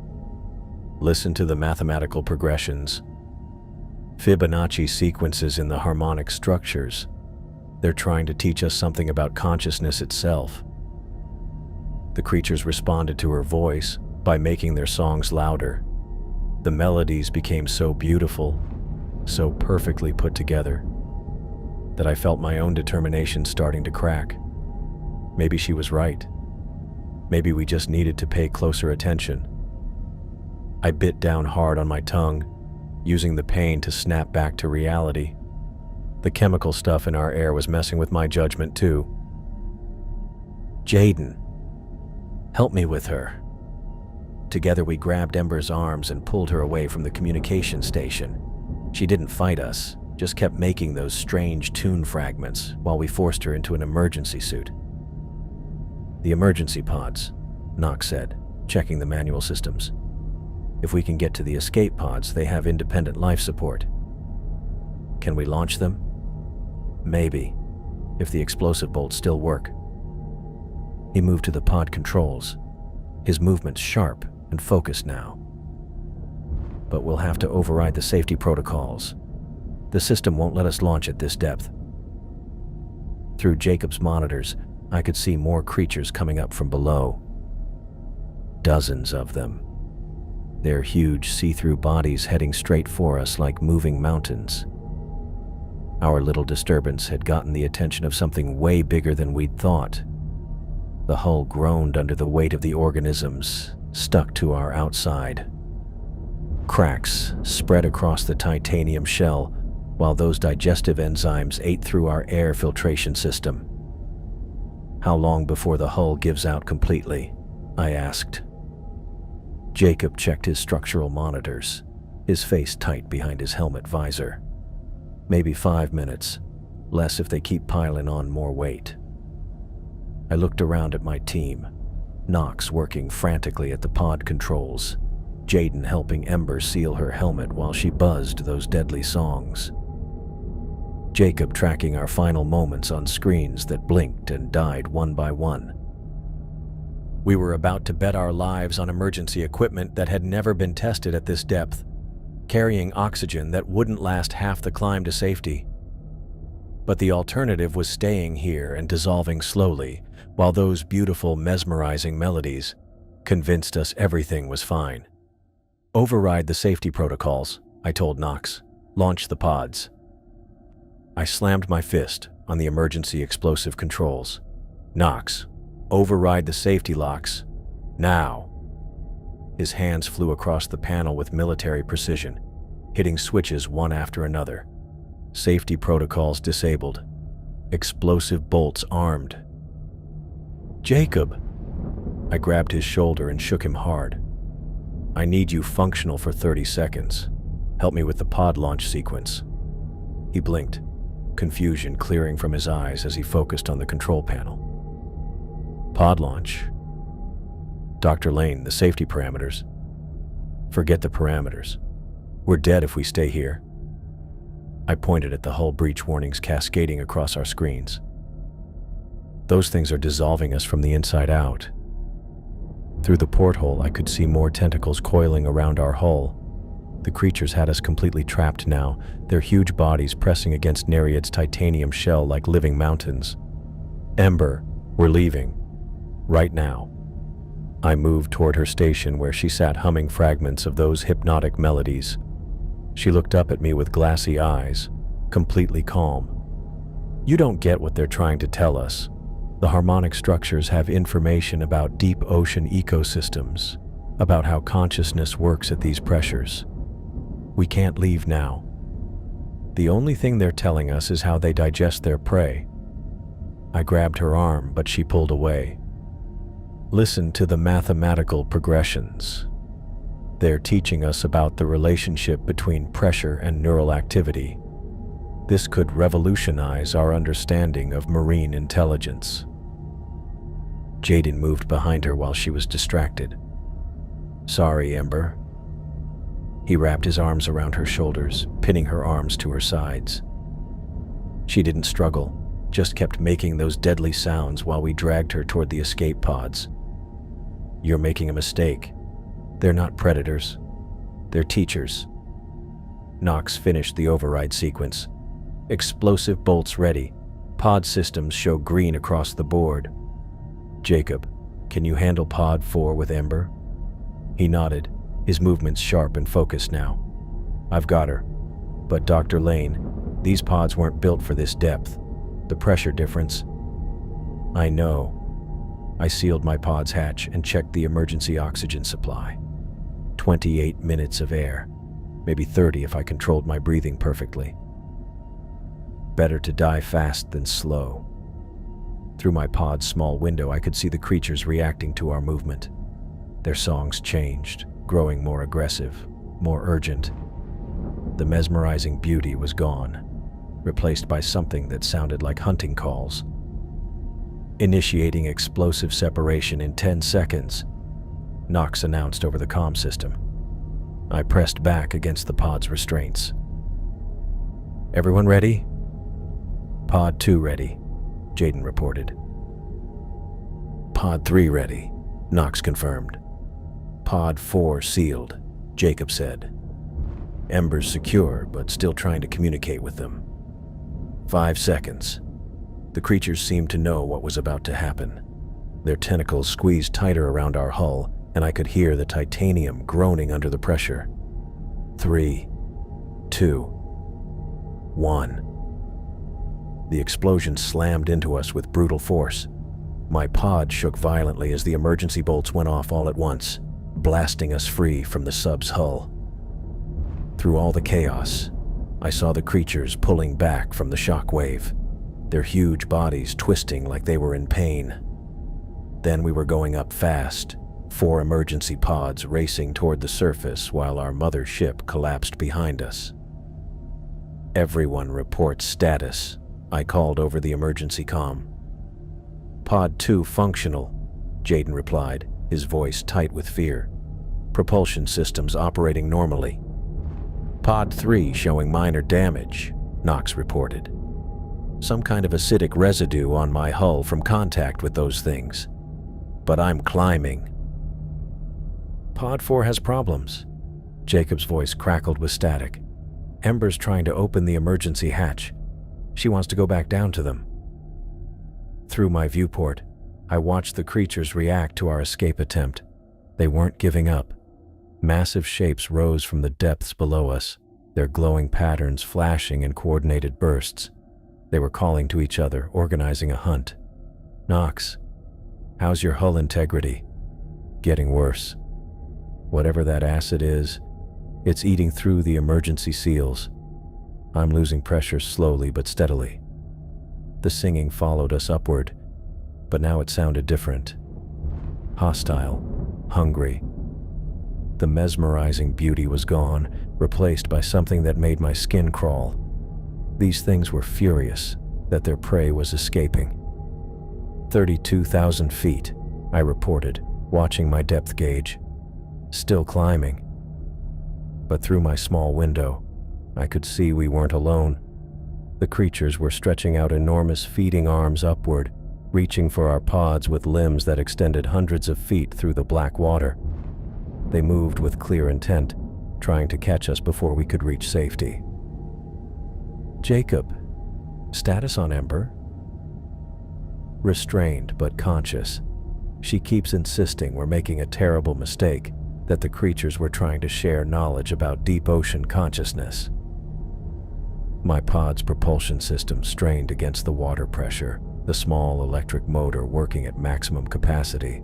Listen to the mathematical progressions. Fibonacci sequences in the harmonic structures. They're trying to teach us something about consciousness itself. The creatures responded to her voice by making their songs louder. The melodies became so beautiful, so perfectly put together, that I felt my own determination starting to crack. Maybe she was right. Maybe we just needed to pay closer attention. I bit down hard on my tongue, using the pain to snap back to reality. The chemical stuff in our air was messing with my judgment too. Jaden, help me with her. Together we grabbed Ember's arms and pulled her away from the communication station. She didn't fight us, just kept making those strange tune fragments while we forced her into an emergency suit. The emergency pods, Knox said, checking the manual systems. If we can get to the escape pods, they have independent life support. Can we launch them? Maybe, if the explosive bolts still work. He moved to the pod controls, his movements sharp and focused now. But we'll have to override the safety protocols. The system won't let us launch at this depth. Through Jacob's monitors, I could see more creatures coming up from below. Dozens of them. Their huge see-through bodies heading straight for us like moving mountains. Our little disturbance had gotten the attention of something way bigger than we'd thought. The hull groaned under the weight of the organisms stuck to our outside. Cracks spread across the titanium shell, while those digestive enzymes ate through our air filtration system. How long before the hull gives out completely? I asked. Jacob checked his structural monitors, his face tight behind his helmet visor. Maybe 5 minutes, less if they keep piling on more weight. I looked around at my team, Knox working frantically at the pod controls, Jaden helping Ember seal her helmet while she buzzed those deadly songs. Jacob tracking our final moments on screens that blinked and died one by one. We were about to bet our lives on emergency equipment that had never been tested at this depth, carrying oxygen that wouldn't last half the climb to safety. But the alternative was staying here and dissolving slowly, while those beautiful, mesmerizing melodies convinced us everything was fine. "Override the safety protocols," I told Knox. "Launch the pods." I slammed my fist on the emergency explosive controls. "Knox, override the safety locks. Now." His hands flew across the panel with military precision, hitting switches one after another. Safety protocols disabled. Explosive bolts armed. "Jacob!" I grabbed his shoulder and shook him hard. "I need you functional for 30 seconds. Help me with the pod launch sequence." He blinked, confusion clearing from his eyes as he focused on the control panel. "Pod launch? Dr. Lane, the safety parameters." "Forget the parameters. We're dead if we stay here." I pointed at the hull breach warnings cascading across our screens. "Those things are dissolving us from the inside out." Through the porthole, I could see more tentacles coiling around our hull. The creatures had us completely trapped now, their huge bodies pressing against Nereid's titanium shell like living mountains. "Ember, we're leaving. Right now." I moved toward her station where she sat humming fragments of those hypnotic melodies. She looked up at me with glassy eyes, completely calm. "You don't get what they're trying to tell us. The harmonic structures have information about deep ocean ecosystems, about how consciousness works at these pressures. We can't leave now. The only thing they're telling us is how they digest their prey." I grabbed her arm, but she pulled away. "Listen to the mathematical progressions. They're teaching us about the relationship between pressure and neural activity. This could revolutionize our understanding of marine intelligence." Jaden moved behind her while she was distracted. "Sorry, Ember." He wrapped his arms around her shoulders, pinning her arms to her sides. She didn't struggle, just kept making those deadly sounds while we dragged her toward the escape pods. "You're making a mistake. They're not predators. They're teachers." Knox finished the override sequence. Explosive bolts ready. Pod systems show green across the board. "Jacob, can you handle Pod 4 with Ember?" He nodded, his movements sharp and focused now. "I've got her. But Dr. Lane, these pods weren't built for this depth. The pressure difference." "I know." I sealed my pod's hatch and checked the emergency oxygen supply. 28 minutes of air, maybe 30 if I controlled my breathing perfectly. Better to die fast than slow. Through my pod's small window, I could see the creatures reacting to our movement. Their songs changed, growing more aggressive, more urgent. The mesmerizing beauty was gone, replaced by something that sounded like hunting calls. "Initiating explosive separation in 10 seconds, Knox announced over the comm system. I pressed back against the pod's restraints. "Everyone ready?" "Pod 2 ready," Jaden reported. "Pod 3 ready," Knox confirmed. "Pod 4 sealed," Jacob said. "Ember's secure, but still trying to communicate with them." 5 seconds. The creatures seemed to know what was about to happen. Their tentacles squeezed tighter around our hull, and I could hear the titanium groaning under the pressure. 3, 2, 1. The explosion slammed into us with brutal force. My pod shook violently as the emergency bolts went off all at once, blasting us free from the sub's hull. Through all the chaos, I saw the creatures pulling back from the shock wave, their huge bodies twisting like they were in pain. Then we were going up fast, 4 emergency pods racing toward the surface while our mother ship collapsed behind us. "Everyone report status," I called over the emergency comm. "Pod 2 functional," Jaden replied, his voice tight with fear. "Propulsion systems operating normally." "Pod 3 showing minor damage," Knox reported. "Some kind of acidic residue on my hull from contact with those things. But I'm climbing." "Pod 4 has problems." Jacob's voice crackled with static. "Ember's trying to open the emergency hatch. She wants to go back down to them. Through my viewport, I watched the creatures react to our escape attempt. They weren't giving up. Massive shapes rose from the depths below us, their glowing patterns flashing in coordinated bursts. They were calling to each other, organizing a hunt. "Knox, how's your hull integrity?" "Getting worse. Whatever that acid is, it's eating through the emergency seals. I'm losing pressure slowly but steadily." The singing followed us upward, but now it sounded different. Hostile, hungry. The mesmerizing beauty was gone, replaced by something that made my skin crawl. These things were furious that their prey was escaping. 32,000 feet, I reported, watching my depth gauge. Still climbing. But through my small window, I could see we weren't alone. The creatures were stretching out enormous feeding arms upward, reaching for our pods with limbs that extended hundreds of feet through the black water. They moved with clear intent, trying to catch us before we could reach safety. "Jacob, status on Ember?" Restrained but conscious, she keeps insisting we're making a terrible mistake, that the creatures were trying to share knowledge about deep ocean consciousness. My pod's propulsion system strained against the water pressure, the small electric motor working at maximum capacity.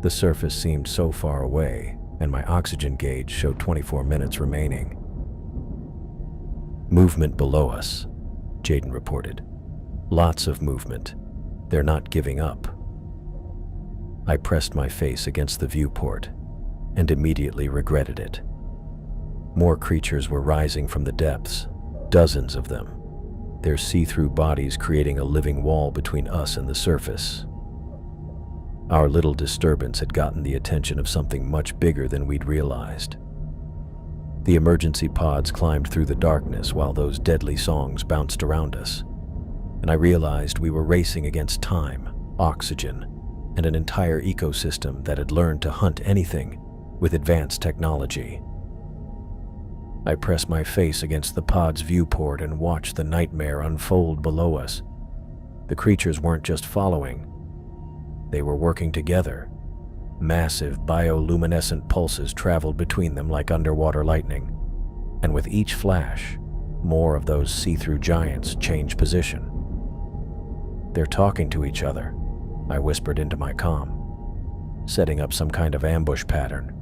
The surface seemed so far away, and my oxygen gauge showed 24 minutes remaining. "Movement below us," Jaden reported. "Lots of movement. They're not giving up." I pressed my face against the viewport and immediately regretted it. More creatures were rising from the depths, dozens of them, their see-through bodies creating a living wall between us and the surface. Our little disturbance had gotten the attention of something much bigger than we'd realized. The emergency pods climbed through the darkness while those deadly songs bounced around us, and I realized we were racing against time, oxygen, and an entire ecosystem that had learned to hunt anything with advanced technology. I pressed my face against the pod's viewport and watched the nightmare unfold below us. The creatures weren't just following. They were working together. Massive bioluminescent pulses traveled between them like underwater lightning, and with each flash, more of those see-through giants changed position. "They're talking to each other," I whispered into my comm, "setting up some kind of ambush pattern."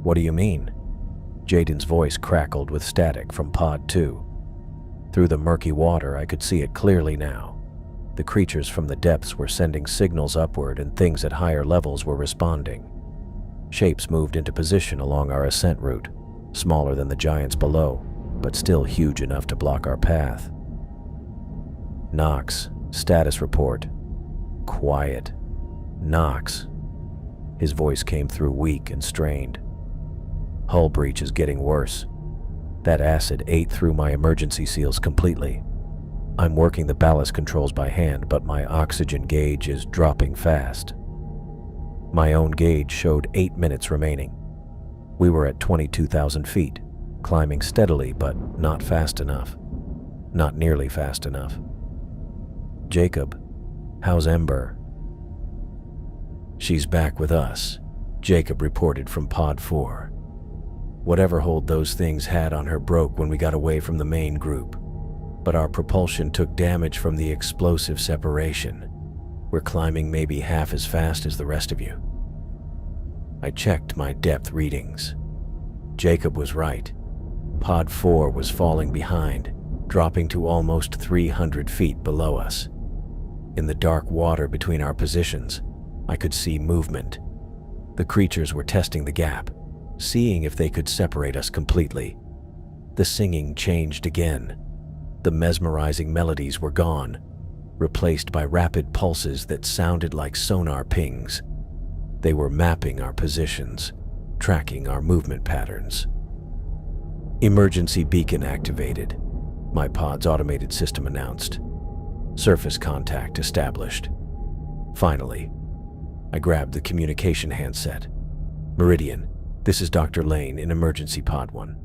"What do you mean?" Jaden's voice crackled with static from Pod 2. Through the murky water, I could see it clearly now. The creatures from the depths were sending signals upward, and things at higher levels were responding. Shapes moved into position along our ascent route, smaller than the giants below, but still huge enough to block our path. "Knox, status report." "Quiet. Knox." His voice came through weak and strained. "Hull breach is getting worse. That acid ate through my emergency seals completely. I'm working the ballast controls by hand, but my oxygen gauge is dropping fast." My own gauge showed 8 minutes remaining. We were at 22,000 feet, climbing steadily but not fast enough. Not nearly fast enough. "Jacob, how's Ember?" "She's back with us," Jacob reported from Pod 4. "Whatever hold those things had on her broke when we got away from the main group, but our propulsion took damage from the explosive separation. We're climbing maybe half as fast as the rest of you." I checked my depth readings. Jacob was right. Pod 4 was falling behind, dropping to almost 300 feet below us. In the dark water between our positions, I could see movement. The creatures were testing the gap, seeing if they could separate us completely. The singing changed again. The mesmerizing melodies were gone, replaced by rapid pulses that sounded like sonar pings. They were mapping our positions, tracking our movement patterns. "Emergency beacon activated," my pod's automated system announced. "Surface contact established." Finally, I grabbed the communication handset. "Meridian, this is Dr. Lane in Emergency Pod 1.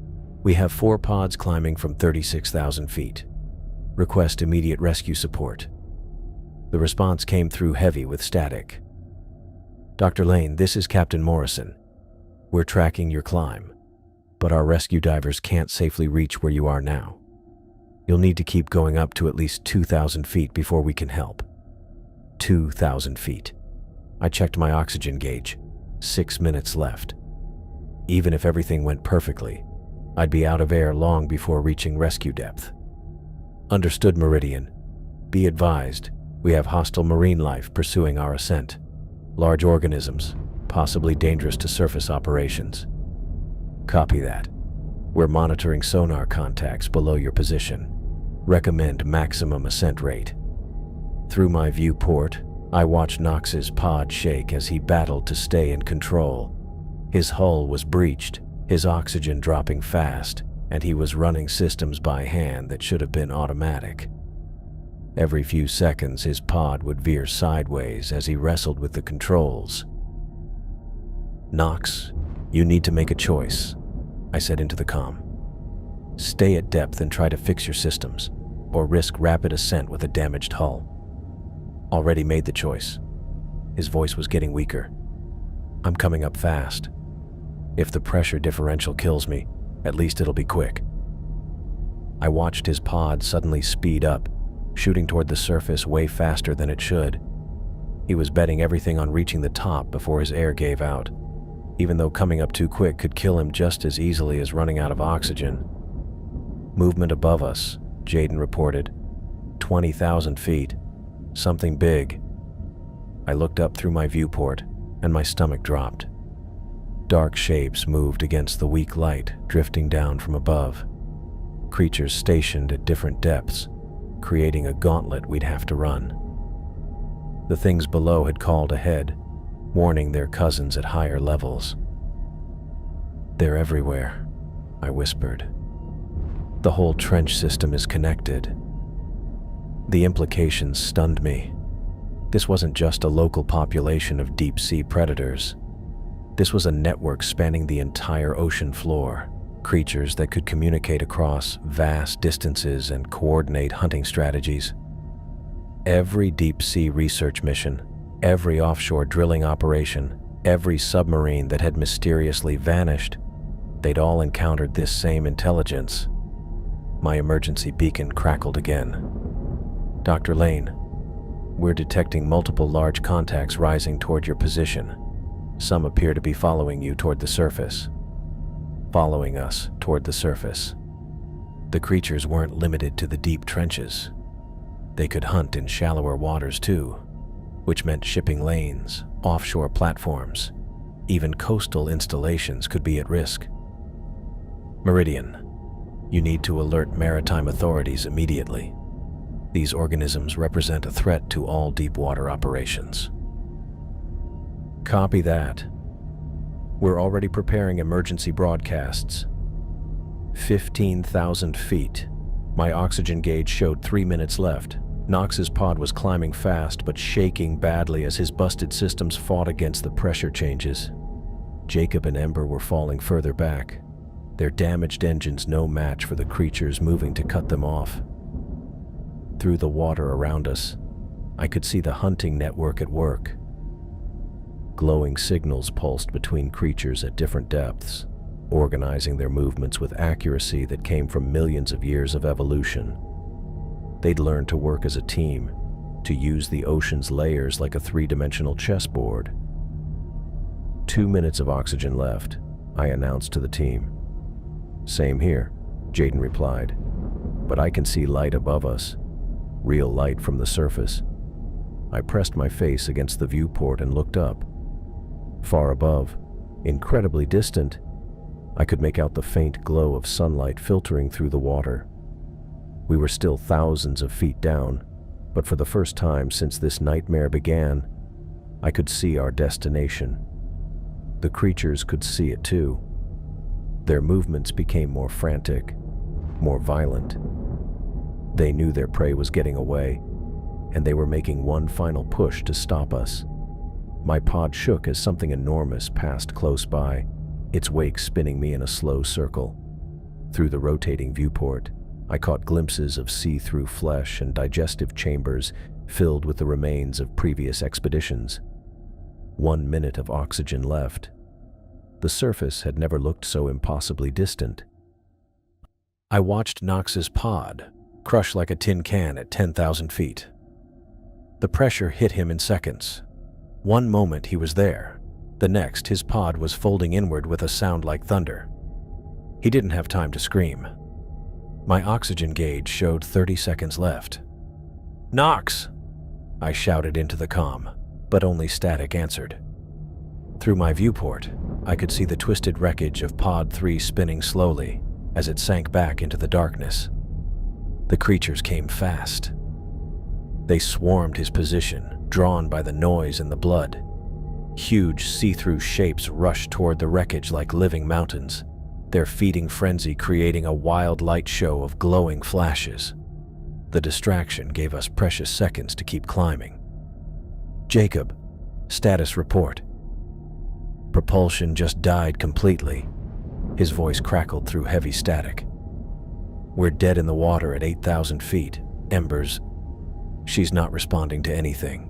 We have 4 pods climbing from 36,000 feet. Request immediate rescue support. The response came through heavy with static. Dr. Lane, this is Captain Morrison. We're tracking your climb, but our rescue divers can't safely reach where you are now. You'll need to keep going up to at least 2,000 feet before we can help. 2,000 feet. I checked my oxygen gauge. 6 minutes left. Even if everything went perfectly, I'd be out of air long before reaching rescue depth. Understood, Meridian. Be advised, we have hostile marine life pursuing our ascent. Large organisms, possibly dangerous to surface operations. Copy that. We're monitoring sonar contacts below your position. Recommend maximum ascent rate. Through my viewport, I watched Knox's pod shake as he battled to stay in control. His hull was breached, his oxygen dropping fast, and he was running systems by hand that should have been automatic. Every few seconds, his pod would veer sideways as he wrestled with the controls. Knox, you need to make a choice, I said into the comm. Stay at depth and try to fix your systems, or risk rapid ascent with a damaged hull. Already made the choice. His voice was getting weaker. I'm coming up fast. If the pressure differential kills me, at least it'll be quick. I watched his pod suddenly speed up, shooting toward the surface way faster than it should. He was betting everything on reaching the top before his air gave out, even though coming up too quick could kill him just as easily as running out of oxygen. Movement above us, Jaden reported. 20,000 feet. Something big. I looked up through my viewport, and my stomach dropped. Dark shapes moved against the weak light drifting down from above. Creatures stationed at different depths, creating a gauntlet we'd have to run. The things below had called ahead, warning their cousins at higher levels. They're everywhere, I whispered. The whole trench system is connected. The implications stunned me. This wasn't just a local population of deep-sea predators. This was a network spanning the entire ocean floor, creatures that could communicate across vast distances and coordinate hunting strategies. Every deep-sea research mission, every offshore drilling operation, every submarine that had mysteriously vanished, they'd all encountered this same intelligence. My emergency beacon crackled again. Dr. Lane, we're detecting multiple large contacts rising toward your position. Some appear to be following you toward the surface. Following us toward the surface. The creatures weren't limited to the deep trenches. They could hunt in shallower waters too, which meant shipping lanes, offshore platforms, even coastal installations could be at risk. Meridian, you need to alert maritime authorities immediately. These organisms represent a threat to all deep-water operations. Copy that. We're already preparing emergency broadcasts. 15,000 feet. My oxygen gauge showed 3 minutes left. Knox's pod was climbing fast but shaking badly as his busted systems fought against the pressure changes. Jacob and Ember were falling further back, their damaged engines no match for the creatures moving to cut them off. Through the water around us, I could see the hunting network at work. Glowing signals pulsed between creatures at different depths, organizing their movements with accuracy that came from millions of years of evolution. They'd learned to work as a team, to use the ocean's layers like a three-dimensional chessboard. 2 minutes of oxygen left, I announced to the team. Same here, Jaden replied, but I can see light above us, real light from the surface. I pressed my face against the viewport and looked up. Far above, incredibly distant, I could make out the faint glow of sunlight filtering through the water. We were still thousands of feet down, but for the first time since this nightmare began, I could see our destination. The creatures could see it too. Their movements became more frantic, more violent. They knew their prey was getting away, and they were making one final push to stop us. My pod shook as something enormous passed close by, its wake spinning me in a slow circle. Through the rotating viewport, I caught glimpses of see-through flesh and digestive chambers filled with the remains of previous expeditions. 1 minute of oxygen left. The surface had never looked so impossibly distant. I watched Knox's pod crush like a tin can at 10,000 feet. The pressure hit him in seconds. One moment he was there. The next, his pod was folding inward with a sound like thunder. He didn't have time to scream. My oxygen gauge showed 30 seconds left. "Knox!" I shouted into the comm, but only static answered. Through my viewport, I could see the twisted wreckage of Pod 3 spinning slowly as it sank back into the darkness. The creatures came fast. They swarmed his position, drawn by the noise and the blood. Huge see-through shapes rushed toward the wreckage like living mountains, their feeding frenzy creating a wild light show of glowing flashes. The distraction gave us precious seconds to keep climbing. "Jacob, status report." "Propulsion just died completely." His voice crackled through heavy static. "We're dead in the water at 8,000 feet. Embers." She's not responding to anything.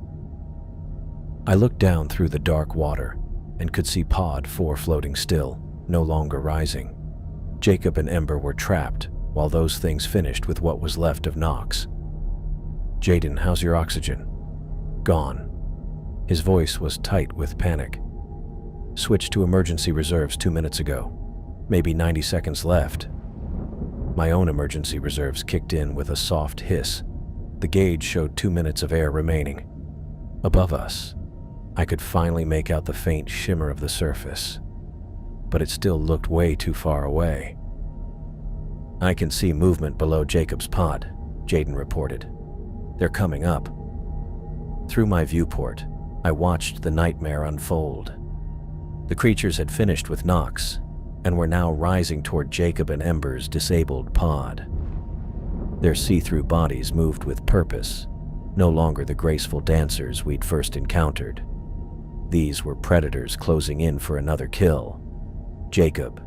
I looked down through the dark water and could see Pod 4 floating still, no longer rising. Jacob and Ember were trapped while those things finished with what was left of Knox. "Jaden, how's your oxygen?" "Gone." His voice was tight with panic. "Switched to emergency reserves 2 minutes ago. Maybe 90 seconds left." My own emergency reserves kicked in with a soft hiss. The gauge showed 2 minutes of air remaining. Above us, I could finally make out the faint shimmer of the surface, but it still looked way too far away. "I can see movement below Jacob's pod," Jaden reported. "They're coming up." Through my viewport, I watched the nightmare unfold. The creatures had finished with Knox and were now rising toward Jacob and Ember's disabled pod. Their see-through bodies moved with purpose, no longer the graceful dancers we'd first encountered. These were predators closing in for another kill. "Jacob,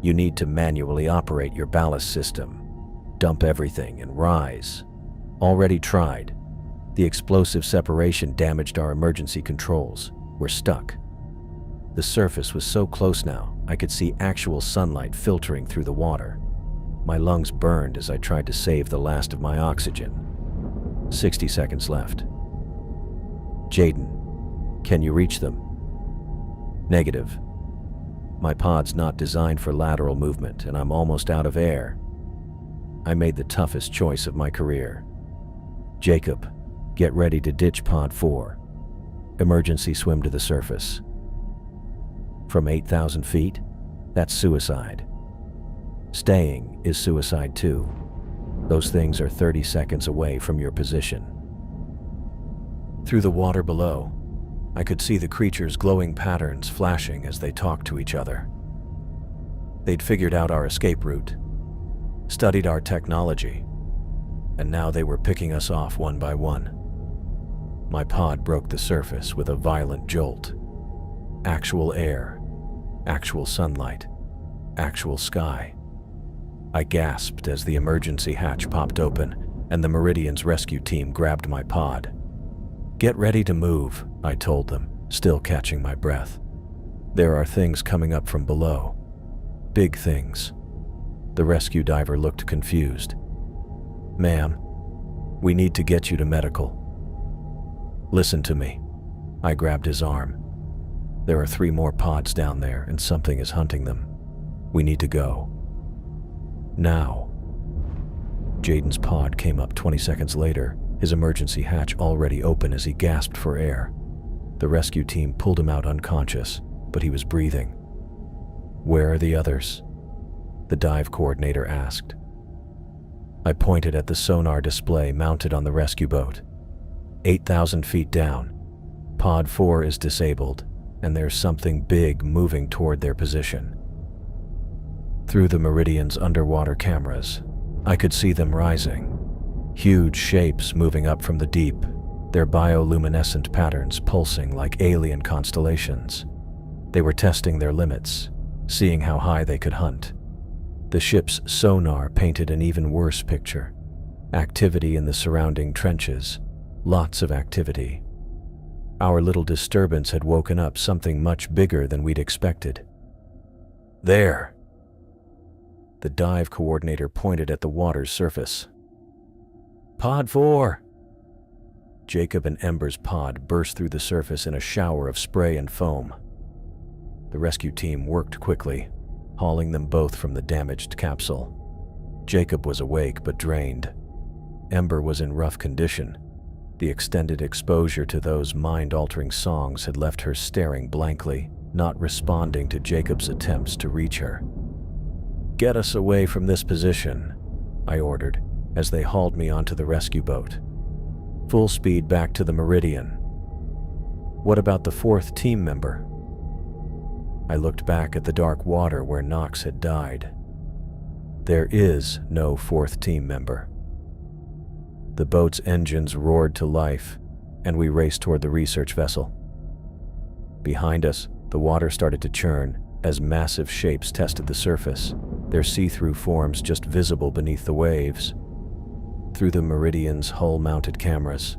you need to manually operate your ballast system. Dump everything and rise." "Already tried. The explosive separation damaged our emergency controls. We're stuck." The surface was so close now, I could see actual sunlight filtering through the water. My lungs burned as I tried to save the last of my oxygen. 60 seconds left. "Jaden, can you reach them?" "Negative. My pod's not designed for lateral movement and I'm almost out of air." I made the toughest choice of my career. "Jacob, get ready to ditch Pod 4. Emergency swim to the surface." From 8,000 feet, that's suicide. Staying is suicide too. Those things are 30 seconds away from your position. Through the water below, I could see the creatures' glowing patterns flashing as they talked to each other. They'd figured out our escape route, studied our technology, and now they were picking us off one by one. My pod broke the surface with a violent jolt. Actual air, actual sunlight, actual sky. I gasped as the emergency hatch popped open and the Meridian's rescue team grabbed my pod. "Get ready to move," I told them, still catching my breath. "There are things coming up from below. Big things." The rescue diver looked confused. "Ma'am, we need to get you to medical." "Listen to me." I grabbed his arm. "There are 3 more pods down there and something is hunting them. We need to go. Now." Jaden's pod came up 20 seconds later, his emergency hatch already open as he gasped for air. The rescue team pulled him out unconscious, but he was breathing. "Where are the others?" the dive coordinator asked. I pointed at the sonar display mounted on the rescue boat. 8,000 feet down. Pod 4 is disabled, and there's something big moving toward their position. Through the Meridian's underwater cameras, I could see them rising. Huge shapes moving up from the deep, their bioluminescent patterns pulsing like alien constellations. They were testing their limits, seeing how high they could hunt. The ship's sonar painted an even worse picture. Activity in the surrounding trenches. Lots of activity. Our little disturbance had woken up something much bigger than we'd expected. There! The dive coordinator pointed at the water's surface. Pod 4! Jacob and Ember's pod burst through the surface in a shower of spray and foam. The rescue team worked quickly, hauling them both from the damaged capsule. Jacob was awake but drained. Ember was in rough condition. The extended exposure to those mind-altering songs had left her staring blankly, not responding to Jacob's attempts to reach her. "Get us away from this position," I ordered, as they hauled me onto the rescue boat. "Full speed back to the Meridian." "What about the fourth team member?" I looked back at the dark water where Knox had died. There is no fourth team member. The boat's engines roared to life, and we raced toward the research vessel. Behind us, the water started to churn as massive shapes tested the surface, their see-through forms just visible beneath the waves. Through the Meridian's hull-mounted cameras,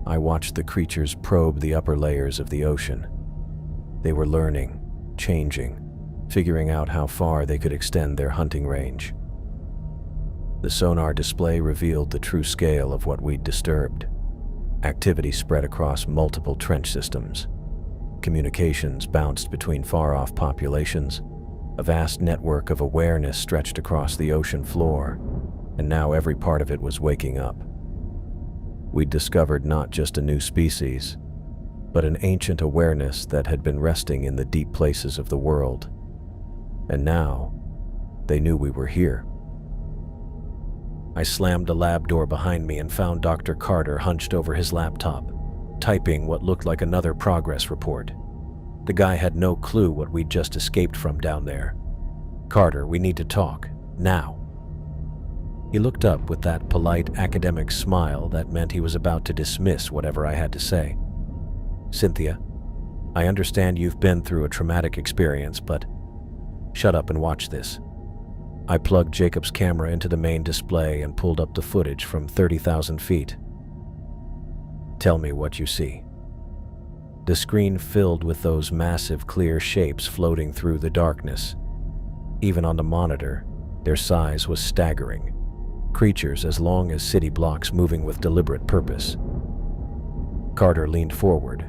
I watched the creatures probe the upper layers of the ocean. They were learning, changing, figuring out how far they could extend their hunting range. The sonar display revealed the true scale of what we'd disturbed. Activity spread across multiple trench systems. Communications bounced between far-off populations. A vast network of awareness stretched across the ocean floor, and now every part of it was waking up. We'd discovered not just a new species, but an ancient awareness that had been resting in the deep places of the world. And now, they knew we were here. I slammed the lab door behind me and found Dr. Carter hunched over his laptop, typing what looked like another progress report. The guy had no clue what we'd just escaped from down there. "Carter, we need to talk. Now." He looked up with that polite academic smile that meant he was about to dismiss whatever I had to say. "Cynthia, I understand you've been through a traumatic experience, but shut up and watch this." I plugged Jacob's camera into the main display and pulled up the footage from 30,000 feet. "Tell me what you see." The screen filled with those massive clear shapes floating through the darkness. Even on the monitor, their size was staggering. Creatures as long as city blocks moving with deliberate purpose. Carter leaned forward,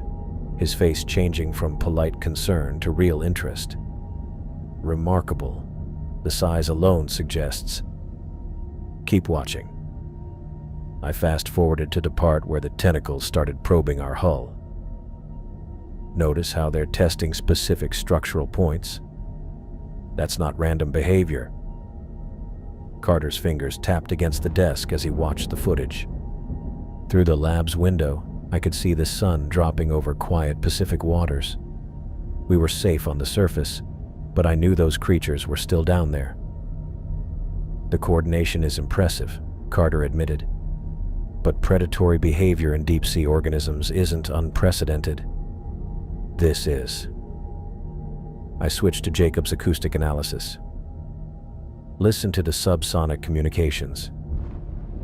his face changing from polite concern to real interest. "Remarkable. The size alone suggests." "Keep watching." I fast-forwarded to the part where the tentacles started probing our hull. "Notice how they're testing specific structural points? That's not random behavior." Carter's fingers tapped against the desk as he watched the footage. Through the lab's window, I could see the sun dropping over quiet Pacific waters. We were safe on the surface, but I knew those creatures were still down there. "The coordination is impressive," Carter admitted. "But predatory behavior in deep-sea organisms isn't unprecedented. This is." I switched to Jacob's acoustic analysis. "Listen to the subsonic communications.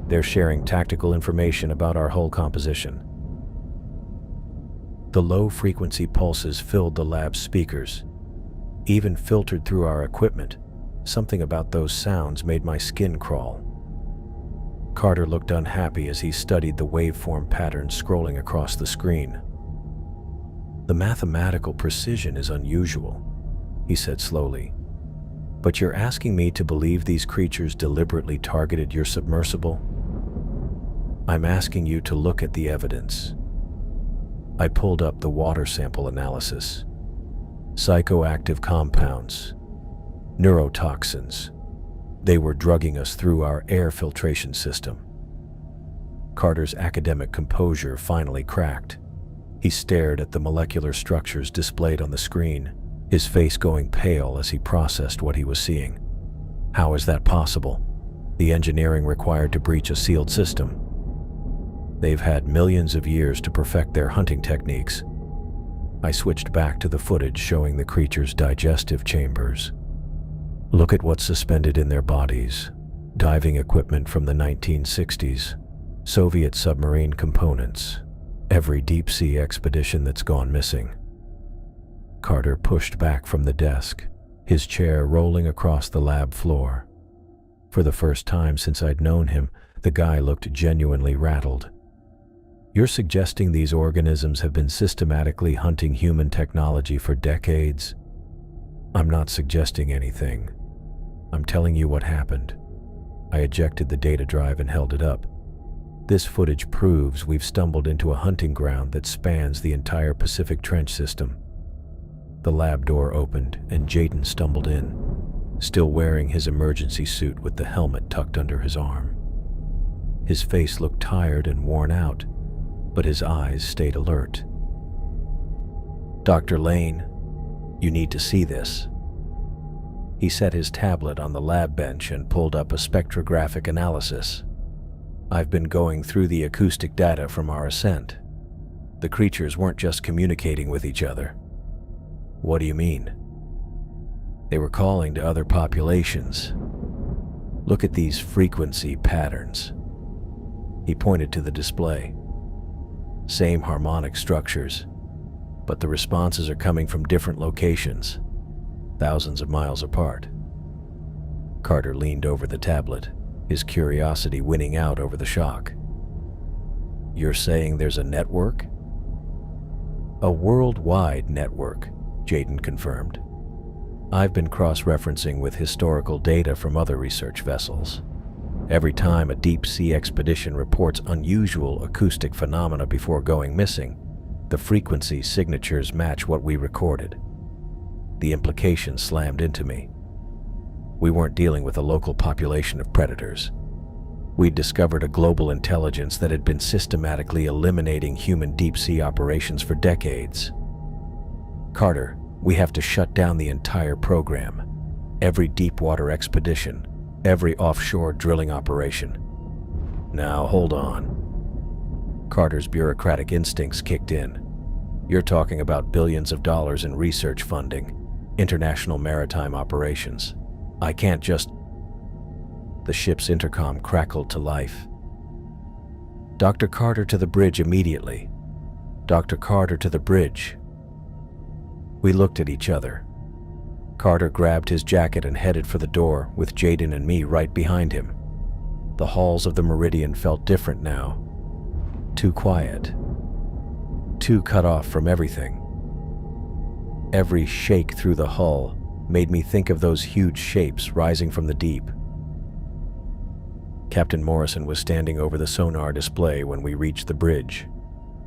They're sharing tactical information about our hull composition." The low-frequency pulses filled the lab's speakers, even filtered through our equipment. Something about those sounds made my skin crawl. Carter looked unhappy as he studied the waveform patterns scrolling across the screen. "The mathematical precision is unusual," he said slowly. "But you're asking me to believe these creatures deliberately targeted your submersible? I'm asking you to look at the evidence." I pulled up the water sample analysis. Psychoactive compounds, neurotoxins. They were drugging us through our air filtration system. Carter's academic composure finally cracked. He stared at the molecular structures displayed on the screen, his face going pale as he processed what he was seeing. "How is that possible? The engineering required to breach a sealed system. They've had millions of years to perfect their hunting techniques." I switched back to the footage showing the creature's digestive chambers. Look at what's suspended in their bodies. Diving equipment from the 1960s, Soviet submarine components, every deep-sea expedition that's gone missing. Carter pushed back from the desk, his chair rolling across the lab floor. For the first time since I'd known him, the guy looked genuinely rattled. You're suggesting these organisms have been systematically hunting human technology for decades? I'm not suggesting anything. I'm telling you what happened. I ejected the data drive and held it up. This footage proves we've stumbled into a hunting ground that spans the entire Pacific Trench system. The lab door opened and Jaden stumbled in, still wearing his emergency suit with the helmet tucked under his arm. His face looked tired and worn out, but his eyes stayed alert. "Dr. Lane, you need to see this." He set his tablet on the lab bench and pulled up a spectrographic analysis. "I've been going through the acoustic data from our ascent. The creatures weren't just communicating with each other." "What do you mean?" "They were calling to other populations. Look at these frequency patterns." He pointed to the display. "Same harmonic structures, but the responses are coming from different locations, thousands of miles apart." Carter leaned over the tablet, his curiosity winning out over the shock. "You're saying there's a network?" "A worldwide network," Jaden confirmed. "I've been cross-referencing with historical data from other research vessels. Every time a deep-sea expedition reports unusual acoustic phenomena before going missing, the frequency signatures match what we recorded." The implication slammed into me. We weren't dealing with a local population of predators. We'd discovered a global intelligence that had been systematically eliminating human deep-sea operations for decades. "Carter, we have to shut down the entire program. Every deep-water expedition, every offshore drilling operation." "Now, hold on." Carter's bureaucratic instincts kicked in. "You're talking about billions of dollars in research funding, international maritime operations. I can't just..." The ship's intercom crackled to life. "Dr. Carter to the bridge immediately. Dr. Carter to the bridge." We looked at each other. Carter grabbed his jacket and headed for the door, with Jaden and me right behind him. The halls of the Meridian felt different now. Too quiet. Too cut off from everything. Every shake through the hull made me think of those huge shapes rising from the deep. Captain Morrison was standing over the sonar display when we reached the bridge,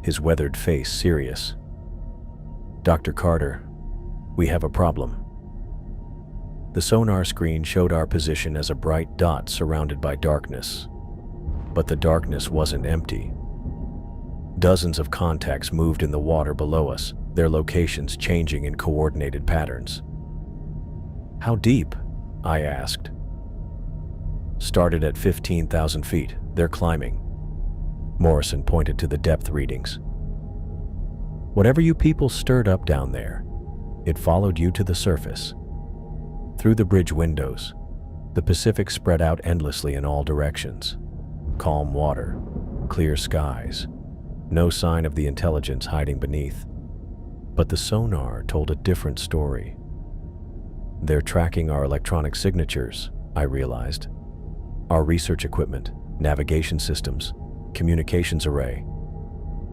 his weathered face serious. "Dr. Carter, we have a problem." The sonar screen showed our position as a bright dot surrounded by darkness. But the darkness wasn't empty. Dozens of contacts moved in the water below us, their locations changing in coordinated patterns. "How deep?" I asked. "Started at 15,000 feet. They're climbing." Morrison pointed to the depth readings. "Whatever you people stirred up down there, it followed you to the surface." Through the bridge windows, the Pacific spread out endlessly in all directions. Calm water, clear skies, no sign of the intelligence hiding beneath. But the sonar told a different story. "They're tracking our electronic signatures," I realized. "Our research equipment, navigation systems, communications array.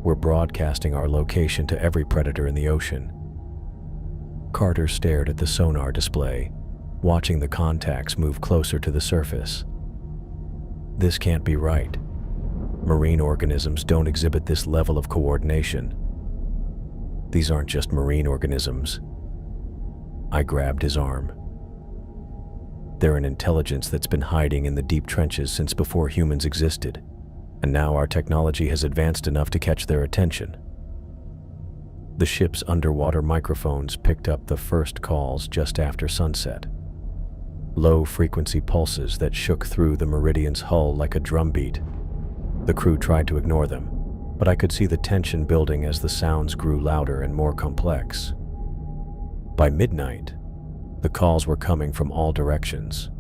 We're broadcasting our location to every predator in the ocean." Carter stared at the sonar display, watching the contacts move closer to the surface. "This can't be right. Marine organisms don't exhibit this level of coordination." "These aren't just marine organisms." I grabbed his arm. "They're an intelligence that's been hiding in the deep trenches since before humans existed, and now our technology has advanced enough to catch their attention." The ship's underwater microphones picked up the first calls just after sunset. Low-frequency pulses that shook through the Meridian's hull like a drumbeat. The crew tried to ignore them, but I could see the tension building as the sounds grew louder and more complex. By midnight, The calls were coming from all directions.